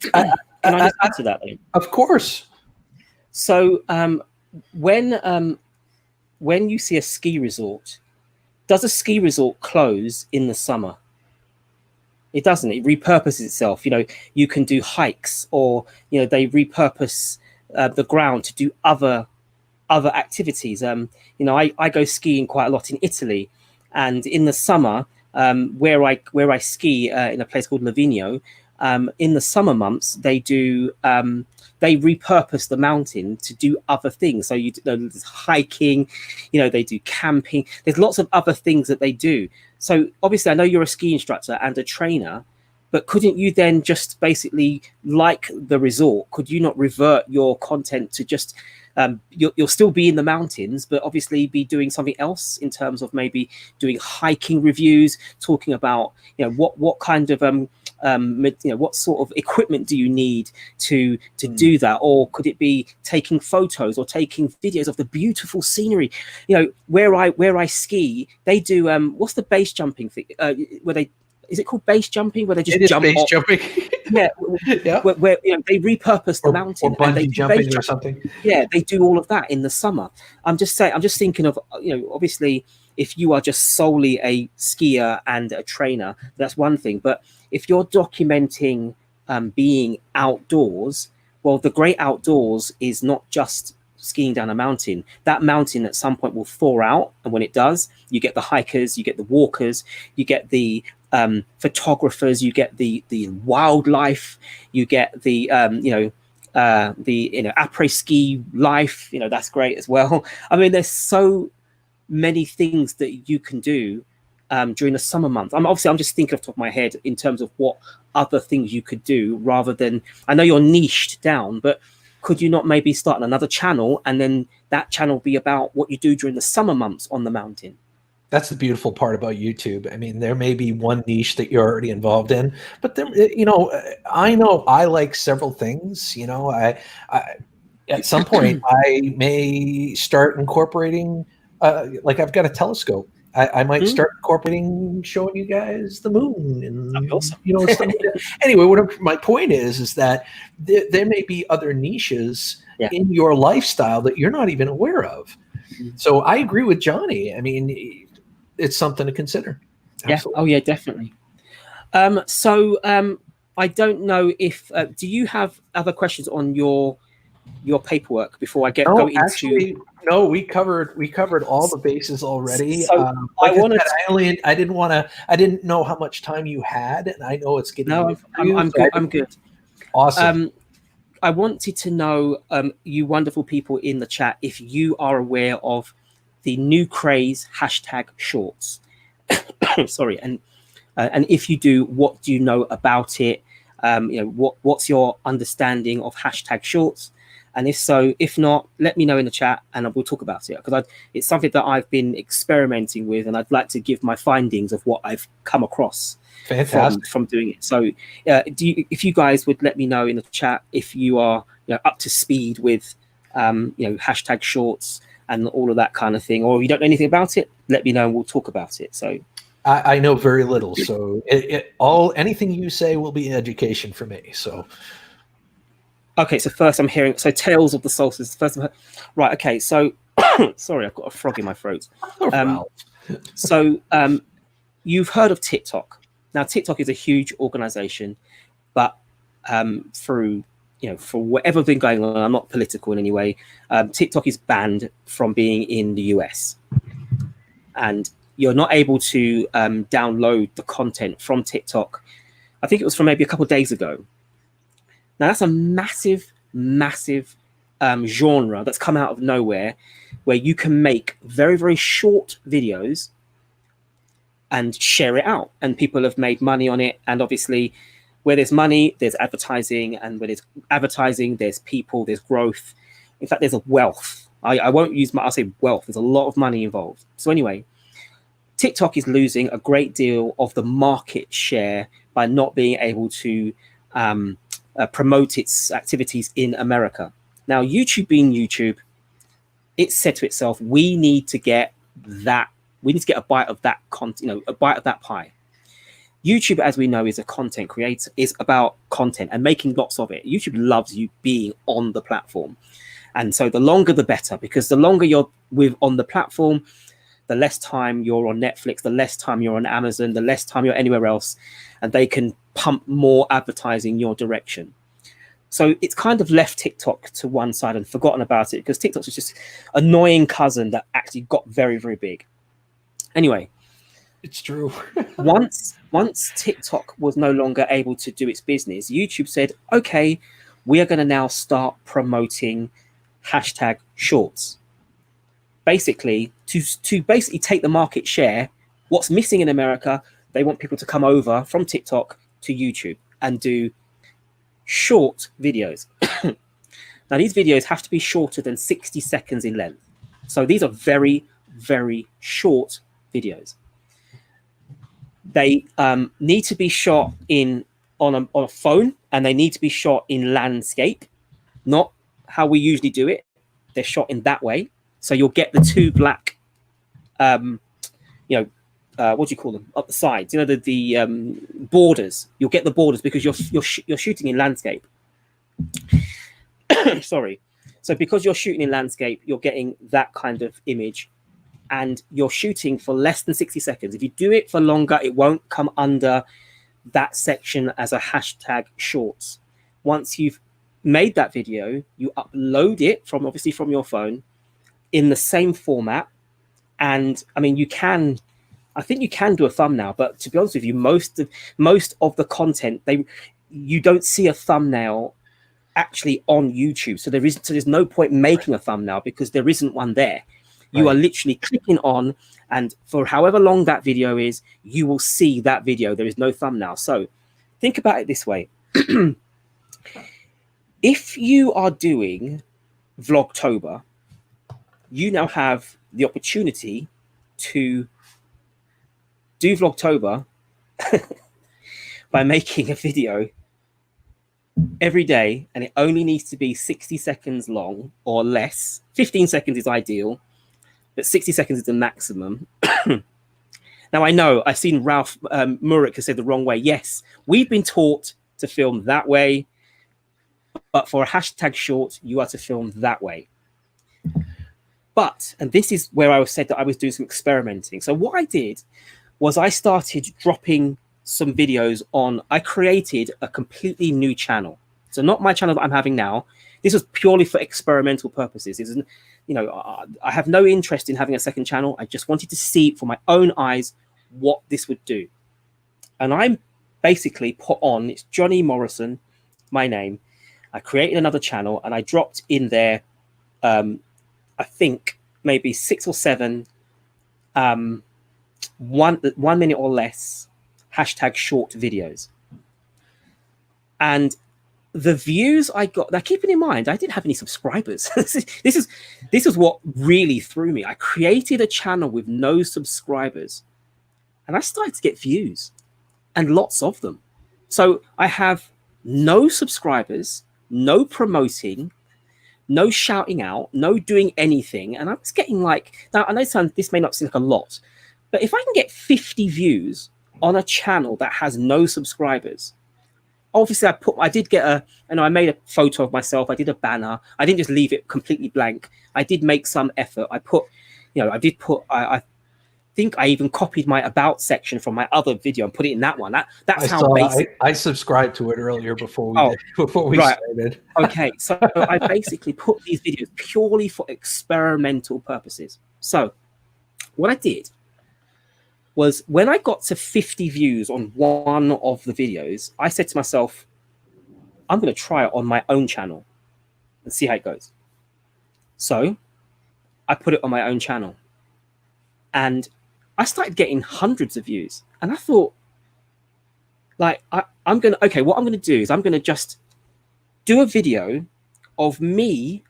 S2: can I just add to that? Then?
S1: Of course.
S2: So when you see a ski resort, does a ski resort close in the summer? It doesn't. It repurposes itself. You can do hikes, or they repurpose the ground to do other activities. I go skiing quite a lot in Italy, and in the summer, where I ski in a place called Livigno, in the summer months they repurpose the mountain to do other things. So there's hiking, they do camping. There's lots of other things that they do. So obviously, I know you're a ski instructor and a trainer, but couldn't you then just basically, like the resort, could you not revert your content to just you'll still be in the mountains, but obviously be doing something else in terms of maybe doing hiking reviews, talking about what kind of what sort of equipment do you need to do that, or could it be taking photos or taking videos of the beautiful scenery? Where I ski, they do what's the base jumping thing where they is it called base jumping, where they just
S1: It is
S2: jump
S1: base
S2: off?
S1: jumping.
S2: Yeah,
S1: Yeah.
S2: where they repurpose the mountain
S1: or
S2: and they
S1: bungee
S2: do
S1: jumping
S2: base
S1: or something.
S2: Yeah, they do all of that in the summer. I'm just thinking of, obviously, if you are just solely a skier and a trainer, that's one thing. But if you're documenting being outdoors, well, the great outdoors is not just skiing down a mountain. That mountain at some point will thaw out, and when it does, you get the hikers, you get the walkers, you get the photographers, you get the wildlife, you get the après ski life. That's great as well. I mean, there's so many things that you can do during the summer months. I'm just thinking off the top of my head in terms of what other things you could do, rather than, I know you're niched down, but could you not maybe start another channel, and then that channel be about what you do during the summer months on the mountain?
S1: That's the beautiful part about YouTube. I mean, there may be one niche that you're already involved in, but there, I know I like several things. I at some point I may start incorporating, like I've got a telescope. I might start incorporating showing you guys the moon and
S2: Awesome.
S1: stuff like that. Anyway, what my point is that there may be other niches in your lifestyle that you're not even aware of. So I agree with Johnny. I mean, it's something to consider.
S2: Absolutely. Yeah. Oh yeah, definitely. So I don't know if do you have other questions on your paperwork before I go into?
S1: Actually, no. We covered all the bases already.
S2: So
S1: like I didn't know how much time you had, and I know it's getting.
S2: No, I'm good. I'm good.
S1: Awesome.
S2: I wanted to know, you wonderful people in the chat, if you are aware of the new craze #shorts. Sorry, and if you do, what do you know about it? What's your understanding of #shorts? And if not, let me know in the chat, and we'll talk about it, because it's something that I've been experimenting with, and I'd like to give my findings of what I've come across.
S1: Fantastic.
S2: From doing it. So if you guys would let me know in the chat if you are up to speed with #shorts and all of that kind of thing, or if you don't know anything about it, let me know and we'll talk about it. So
S1: I know very little, so anything you say will be education for me. So
S2: okay, so first I'm hearing Tales of the Solstice. Right, okay, so sorry, I've got a frog in my throat. So you've heard of TikTok. Now, TikTok is a huge organization, but for whatever's been going on, I'm not political in any way, TikTok is banned from being in the US. And you're not able to download the content from TikTok. I think it was from maybe a couple of days ago. Now, that's a massive, massive genre that's come out of nowhere, where you can make very, very short videos and share it out, and people have made money on it. And obviously, where there's money, there's advertising, and where there's advertising, there's people, there's growth. In fact, there's a wealth. I'll say wealth. There's a lot of money involved. So anyway, TikTok is losing a great deal of the market share by not being able to promote its activities in America. Now, YouTube being YouTube, it said to itself, we need to get a bite of that content, a bite of that pie. YouTube, as we know, is a content creator, is about content and making lots of it. YouTube loves you being on the platform. And so the longer the better, because the longer you're on the platform, the less time you're on Netflix, the less time you're on Amazon, the less time you're anywhere else, and they can pump more advertising your direction. So it's kind of left TikTok to one side and forgotten about it, because TikTok's just annoying cousin that actually got very, very big. Anyway,
S1: it's true.
S2: once TikTok was no longer able to do its business, YouTube said, okay, we are going to now start promoting #shorts. Basically, to basically take the market share. What's missing in America, they want people to come over from TikTok to YouTube and do short videos. Now, these videos have to be shorter than 60 seconds in length. So these are very, very short videos. They need to be shot on a phone, and they need to be shot in landscape, not how we usually do it. They're shot in that way. So you'll get the two black, what do you call them, up the sides, you know, the borders. You'll get the borders because you're shooting in landscape. Sorry. So because you're shooting in landscape, you're getting that kind of image, and you're shooting for less than 60 seconds. If you do it for longer, it won't come under that section as a hashtag shorts. Once you've made that video, you upload it from, obviously, from your phone in the same format. And I mean, I think you can do a thumbnail, but to be honest with you, most of the content, you don't see a thumbnail actually on YouTube. So there's no point making a thumbnail because there isn't one there. You are literally clicking on, and for however long that video is, you will see that video. There is no thumbnail. So think about it this way. If you are doing Vlogtober, you now have the opportunity to do Vlogtober by making a video every day, and it only needs to be 60 seconds long or less. 15 seconds is ideal, but 60 seconds is the maximum. Now, I know I've seen Ralph Murik has said the wrong way. Yes, we've been taught to film that way, but for a hashtag short, you are to film that way. But, and this is where I said that I was doing some experimenting. So what I did was I started dropping some videos on, I created a completely new channel. So not my channel that I'm having now. This was purely for experimental purposes. This isn't, you know, I have no interest in having a second channel. I just wanted to see for my own eyes what this would do. And I basically put on, it's Johnny Morrison, my name. I created another channel and I dropped in there, I think maybe 6 or 7, 1 minute or less hashtag short videos. And the views I got, now keeping in mind, I didn't have any subscribers. This is what really threw me. I created a channel with no subscribers and I started to get views, and lots of them. So I have no subscribers, no promoting, no shouting out, no doing anything. And I was getting like, now I know this may not seem like a lot, but if I can get 50 views on a channel that has no subscribers, obviously I did get I made a photo of myself. I did a banner. I didn't just leave it completely blank. I did make some effort. I put, you know, I think I even copied my about section from my other video and put it in that one. That's how basic.
S1: I subscribed to it earlier before we started.
S2: Okay, so I basically put these videos purely for experimental purposes. So what I did was when I got to 50 views on one of the videos, I said to myself, I'm going to try it on my own channel and see how it goes. So I put it on my own channel and I started getting hundreds of views. And I thought, like, what I'm going to do is I'm going to just do a video of me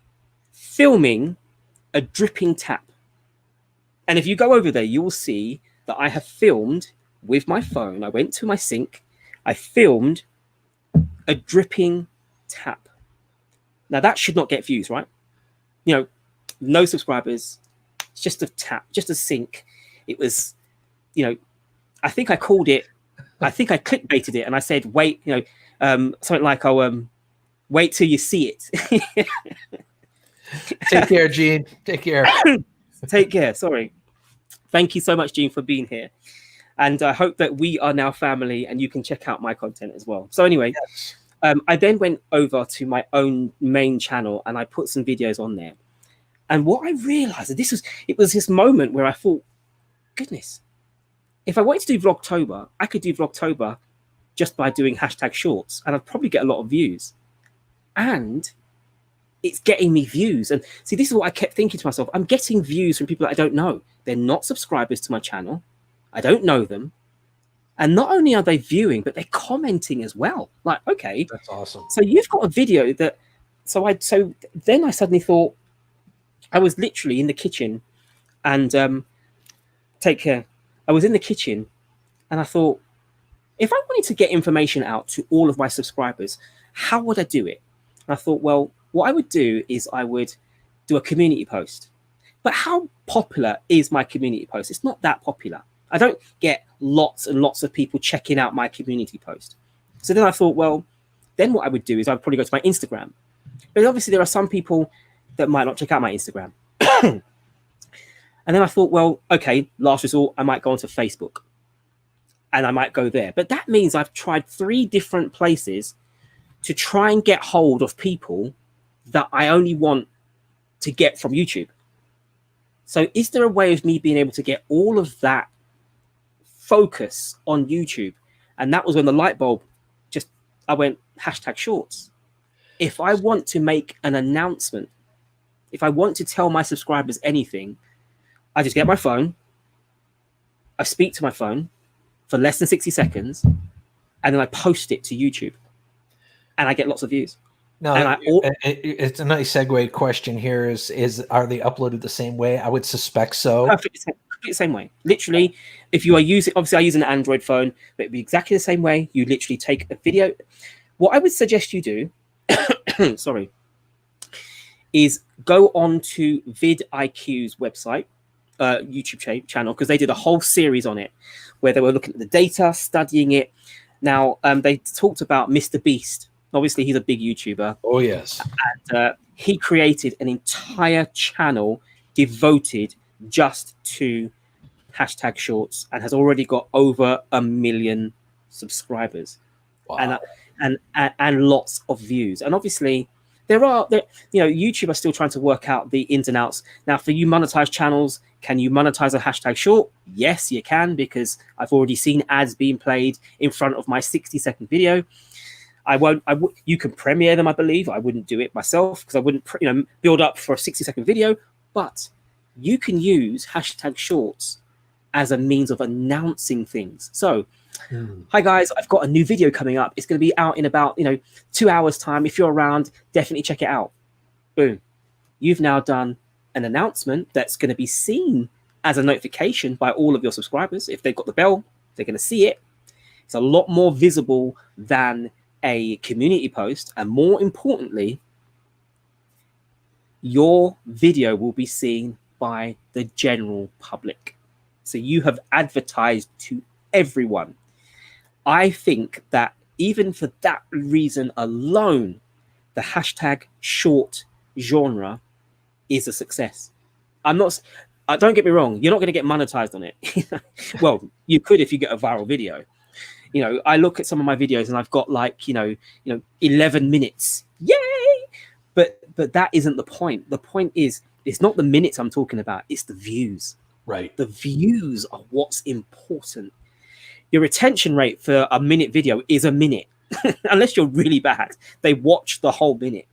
S2: filming a dripping tap. And if you go over there, you will see that I have filmed with my phone. I went to my sink. I filmed a dripping tap. Now that should not get views, right? You know, no subscribers. It's just a tap, just a sink. It was, you know, I think I called it, I think I clickbaited it and I said, wait, you know, something like, oh, wait till you see it.
S1: Take care, Gene. Take care.
S2: Take care. Sorry. Thank you so much, Gene, for being here. And I hope that we are now family and you can check out my content as well. So anyway, yes. I then went over to my own main channel and I put some videos on there. And what I realized, it was this moment where I thought, goodness, if I wanted to do Vlogtober, I could do Vlogtober just by doing hashtag shorts and I'd probably get a lot of views. And it's getting me views. And see, this is what I kept thinking to myself. I'm getting views from people that I don't know. They're not subscribers to my channel. I don't know them. And not only are they viewing, but they're commenting as well. Like, okay.
S1: That's awesome.
S2: So you've got a video that, so then I suddenly thought, I was literally in the kitchen and take care. I was in the kitchen and I thought, if I wanted to get information out to all of my subscribers, how would I do it? And I thought, well, what I would do is I would do a community post. But how popular is my community post? It's not that popular. I don't get lots and lots of people checking out my community post. So then I thought, well, then what I would do is I'd probably go to my Instagram. But obviously there are some people that might not check out my Instagram. And then I thought, well, okay, last resort, I might go onto Facebook and I might go there. But that means I've tried 3 different places to try and get hold of people that I only want to get from YouTube. So is there a way of me being able to get all of that focus on YouTube? And that was when the light bulb I went #shorts. If I want to make an announcement, if I want to tell my subscribers anything, I just get my phone, I speak to my phone for less than 60 seconds, and then I post it to YouTube, and I get lots of views.
S1: No, it's a nice segue question here. Is are they uploaded the same way? I would suspect so.
S2: Perfect, the same way. Literally, if you are using, obviously I use an Android phone, but it'd be exactly the same way. You literally take a video. What I would suggest you do, sorry, is go on to vidIQ's website, YouTube channel, because they did a whole series on it where they were looking at the data, studying it. Now, they talked about Mr. Beast. Obviously, he's a big YouTuber.
S1: Oh, yes.
S2: And he created an entire channel devoted just to #shorts and has already got over 1 million subscribers. Wow. And lots of views. And obviously, YouTube are still trying to work out the ins and outs. Now, for you monetized channels, can you monetize a #short? Yes, you can, because I've already seen ads being played in front of my 60-second video. You can premiere them, I believe. I wouldn't do it myself because I wouldn't, build up for a 60-second video. But you can use #shorts as a means of announcing things. So, hi guys, I've got a new video coming up. It's going to be out in about 2 hours time. If you're around, definitely check it out. Boom. You've now done an announcement that's going to be seen as a notification by all of your subscribers. If they've got the bell, they're going to see it. It's a lot more visible than a community post, and more importantly, your video will be seen by the general public. So you have advertised to everyone. I think that even for that reason alone, the #short genre is a success. Don't get me wrong, you're not going to get monetized on it. Well, you could if you get a viral video. I look at some of my videos and I've got 11 minutes. Yay! But that isn't the point. The point is, it's not the minutes I'm talking about. It's the views.
S1: Right.
S2: The views are what's important. Your retention rate for a minute video is a minute. Unless you're really bad, they watch the whole minute.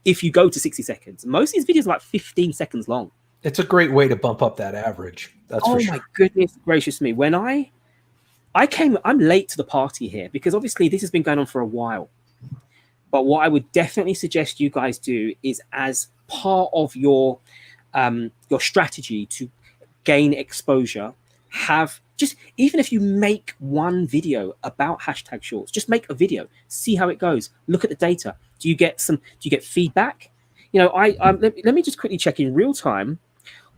S2: If you go to 60 seconds, most of these videos are like 15 seconds long.
S1: It's a great way to bump up that average. That's for sure. Oh my
S2: goodness gracious me. When I'm late to the party here because obviously this has been going on for a while. But what I would definitely suggest you guys do is, as part of your strategy to gain exposure, even if you make one video about #shorts, just make a video, see how it goes, look at the data. Do you get feedback? Let me just quickly check in real time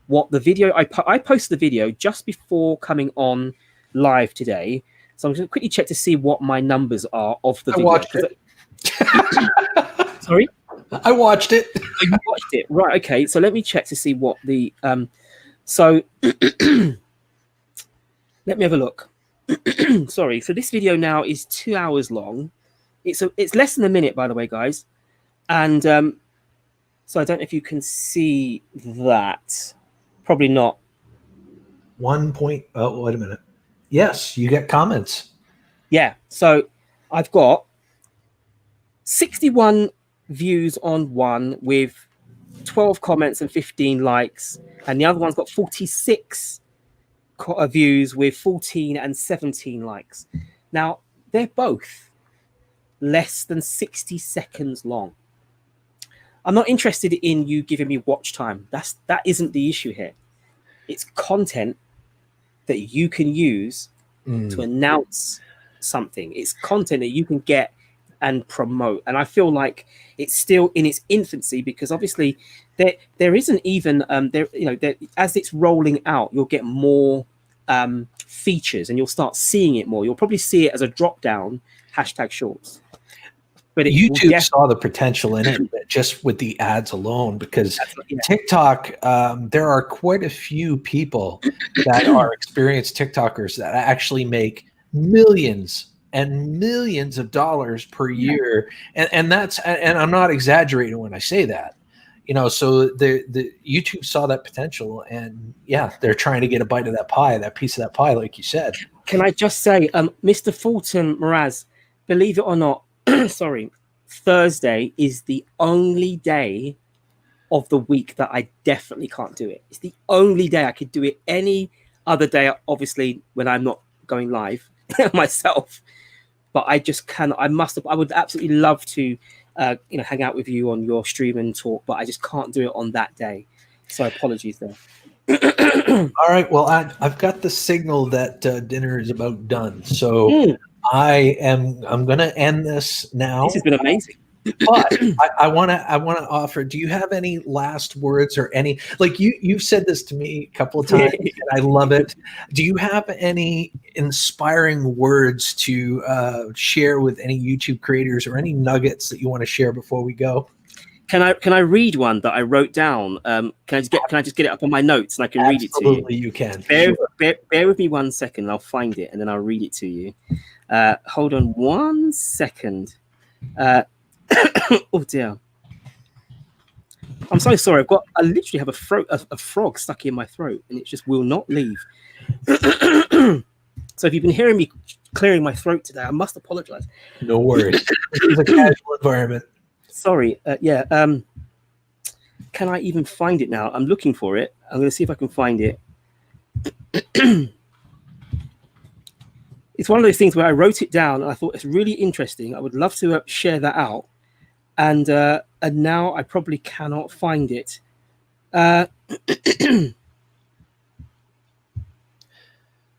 S2: what the video I posted the video just before coming on live today, so I'm going to quickly check to see what my numbers are of the video.
S1: Watched it.
S2: Sorry,
S1: I watched it.
S2: You watched it, right? Okay, so let me check to see what the so let me have a look. Sorry, so this video now is 2 hours long. It's less than a minute, by the way, guys, and so I don't know if you can see that. Probably not.
S1: Wait a minute. Yes, you get comments.
S2: Yeah, so I've got 61 views on one with 12 comments and 15 likes, and the other one's got 46 views with 14 and 17 likes. Now, they're both less than 60 seconds long. I'm not interested in you giving me watch time. That isn't the issue here. It's content that you can use to announce something. It's content that you can get and promote. And I feel like it's still in its infancy, because obviously there isn't even as it's rolling out, you'll get more features, and you'll start seeing it more. You'll probably see it as a drop down #shorts. But
S1: YouTube saw the potential in it just with the ads alone, because TikTok, there are quite a few people that are experienced TikTokers that actually make millions and millions of dollars per year. And I'm not exaggerating when I say that, so the YouTube saw that potential, and they're trying to get a bite of that pie, that piece of that pie, like you said.
S2: Can I just say, Mr. Fulton Mraz, believe it or not, sorry, Thursday is the only day of the week that I definitely can't do it. It's the only day I could do it. Any other day, obviously, when I'm not going live myself, but I just cannot. I would absolutely love to, hang out with you on your stream and talk, but I just can't do it on that day. So apologies there.
S1: All right. Well, I've got the signal that dinner is about done. So I'm going to end this now.
S2: This has been amazing.
S1: But I want to offer, do you have any last words or any, like you've said this to me a couple of times and I love it. Do you have any inspiring words to share with any YouTube creators, or any nuggets that you want to share before we go?
S2: Can I read one that I wrote down? Can I just get it up on my notes and I can read it to you?
S1: Absolutely, you can.
S2: Bear with me 1 second. I'll find it and then I'll read it to you. Hold on 1 second. Oh dear. I'm so sorry. I literally have a frog stuck in my throat, and it just will not leave. So if you've been hearing me clearing my throat today, I must apologize.
S1: No worries. It's a casual environment. Sorry.
S2: Can I even find it now? I'm looking for it. I'm going to see if I can find it. It's one of those things where I wrote it down and I thought it's really interesting. I would love to share that out. And now I probably cannot find it.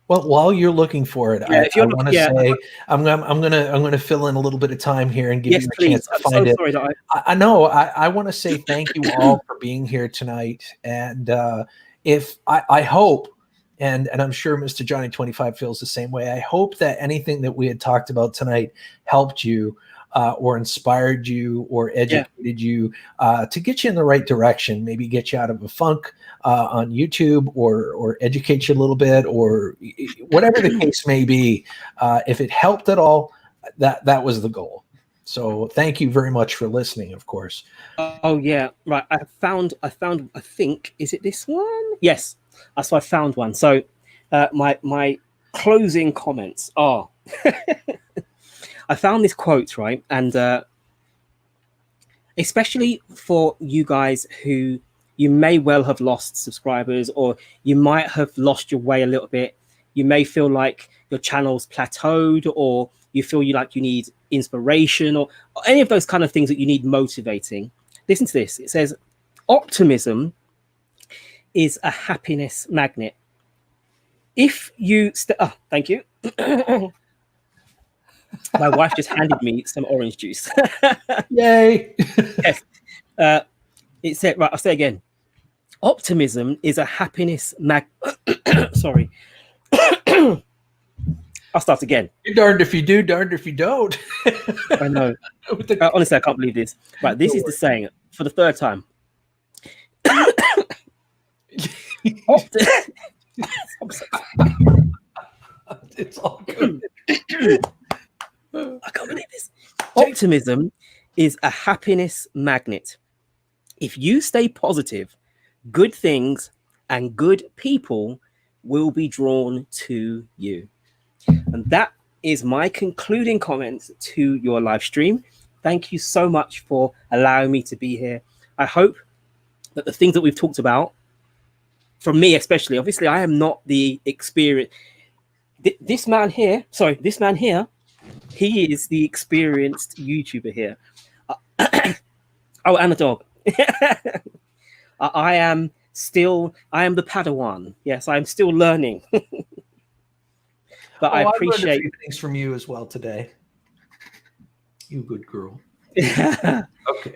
S1: Well, while you're looking for it, I want to say I'm gonna fill in a little bit of time here and give you a chance to find it.
S2: Sorry,
S1: I know. I want to say thank you all for being here tonight, and if I hope, and I'm sure Mr. Johnny25 feels the same way. I hope that anything that we had talked about tonight helped you, or inspired you, or educated you, to get you in the right direction, maybe get you out of a funk on YouTube, or educate you a little bit, or whatever the case may be. If it helped at all, that was the goal. So thank you very much for listening, of course.
S2: Oh yeah, right. I think, is it this one? Yes. So I found one. So my closing comments are I found this quote, right? And especially for you guys who you may well have lost subscribers, or you might have lost your way a little bit. You may feel like your channel's plateaued, or you feel you need inspiration, or any of those kind of things that you need motivating. Listen to this. It says, optimism is a happiness magnet. If you thank you. My wife just handed me some orange juice.
S1: Yay.
S2: Yes. It said, right, I'll say again. Optimism is a happiness sorry. I'll start again.
S1: You're darned if you do, darned if you don't.
S2: I know. Honestly, I can't believe this. Right, this is the saying for the third time.
S1: It's all good.
S2: I can't believe this. Optimism is a happiness magnet. If you stay positive, good things and good people will be drawn to you. And that is my concluding comments to your live stream. Thank you so much for allowing me to be here. I hope that the things that we've talked about, from me especially, obviously I am not the experience. This man here, he is the experienced YouTuber here. Oh, and a dog. I am the Padawan. Yes, I'm still learning. But I appreciate
S1: I learned a few things from you as well today. You good girl.
S2: Okay.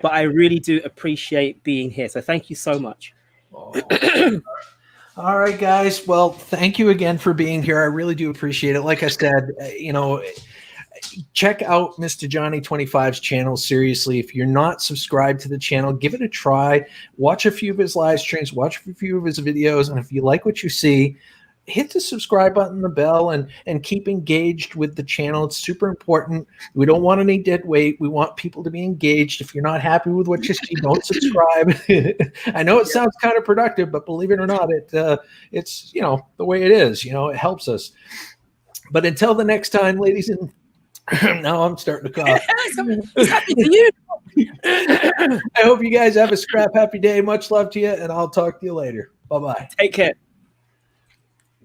S2: But I really do appreciate being here. So thank you so much.
S1: Oh. All right, guys. Well, thank you again for being here. I really do appreciate it. Like I said, check out Mr. Johnny 25's channel. Seriously, if you're not subscribed to the channel, give it a try. Watch a few of his live streams, watch a few of his videos, and if you like what you see, hit the subscribe button, the bell, and keep engaged with the channel. It's super important. We don't want any dead weight. We want people to be engaged. If you're not happy with what you see, don't subscribe. I know it sounds counterproductive, but believe it or not, it's the way it is. It helps us. But until the next time, ladies and now I'm starting to cough.
S2: It's happy to you.
S1: I hope you guys have a scrap happy day. Much love to you, and I'll talk to you later. Bye-bye.
S2: Take care.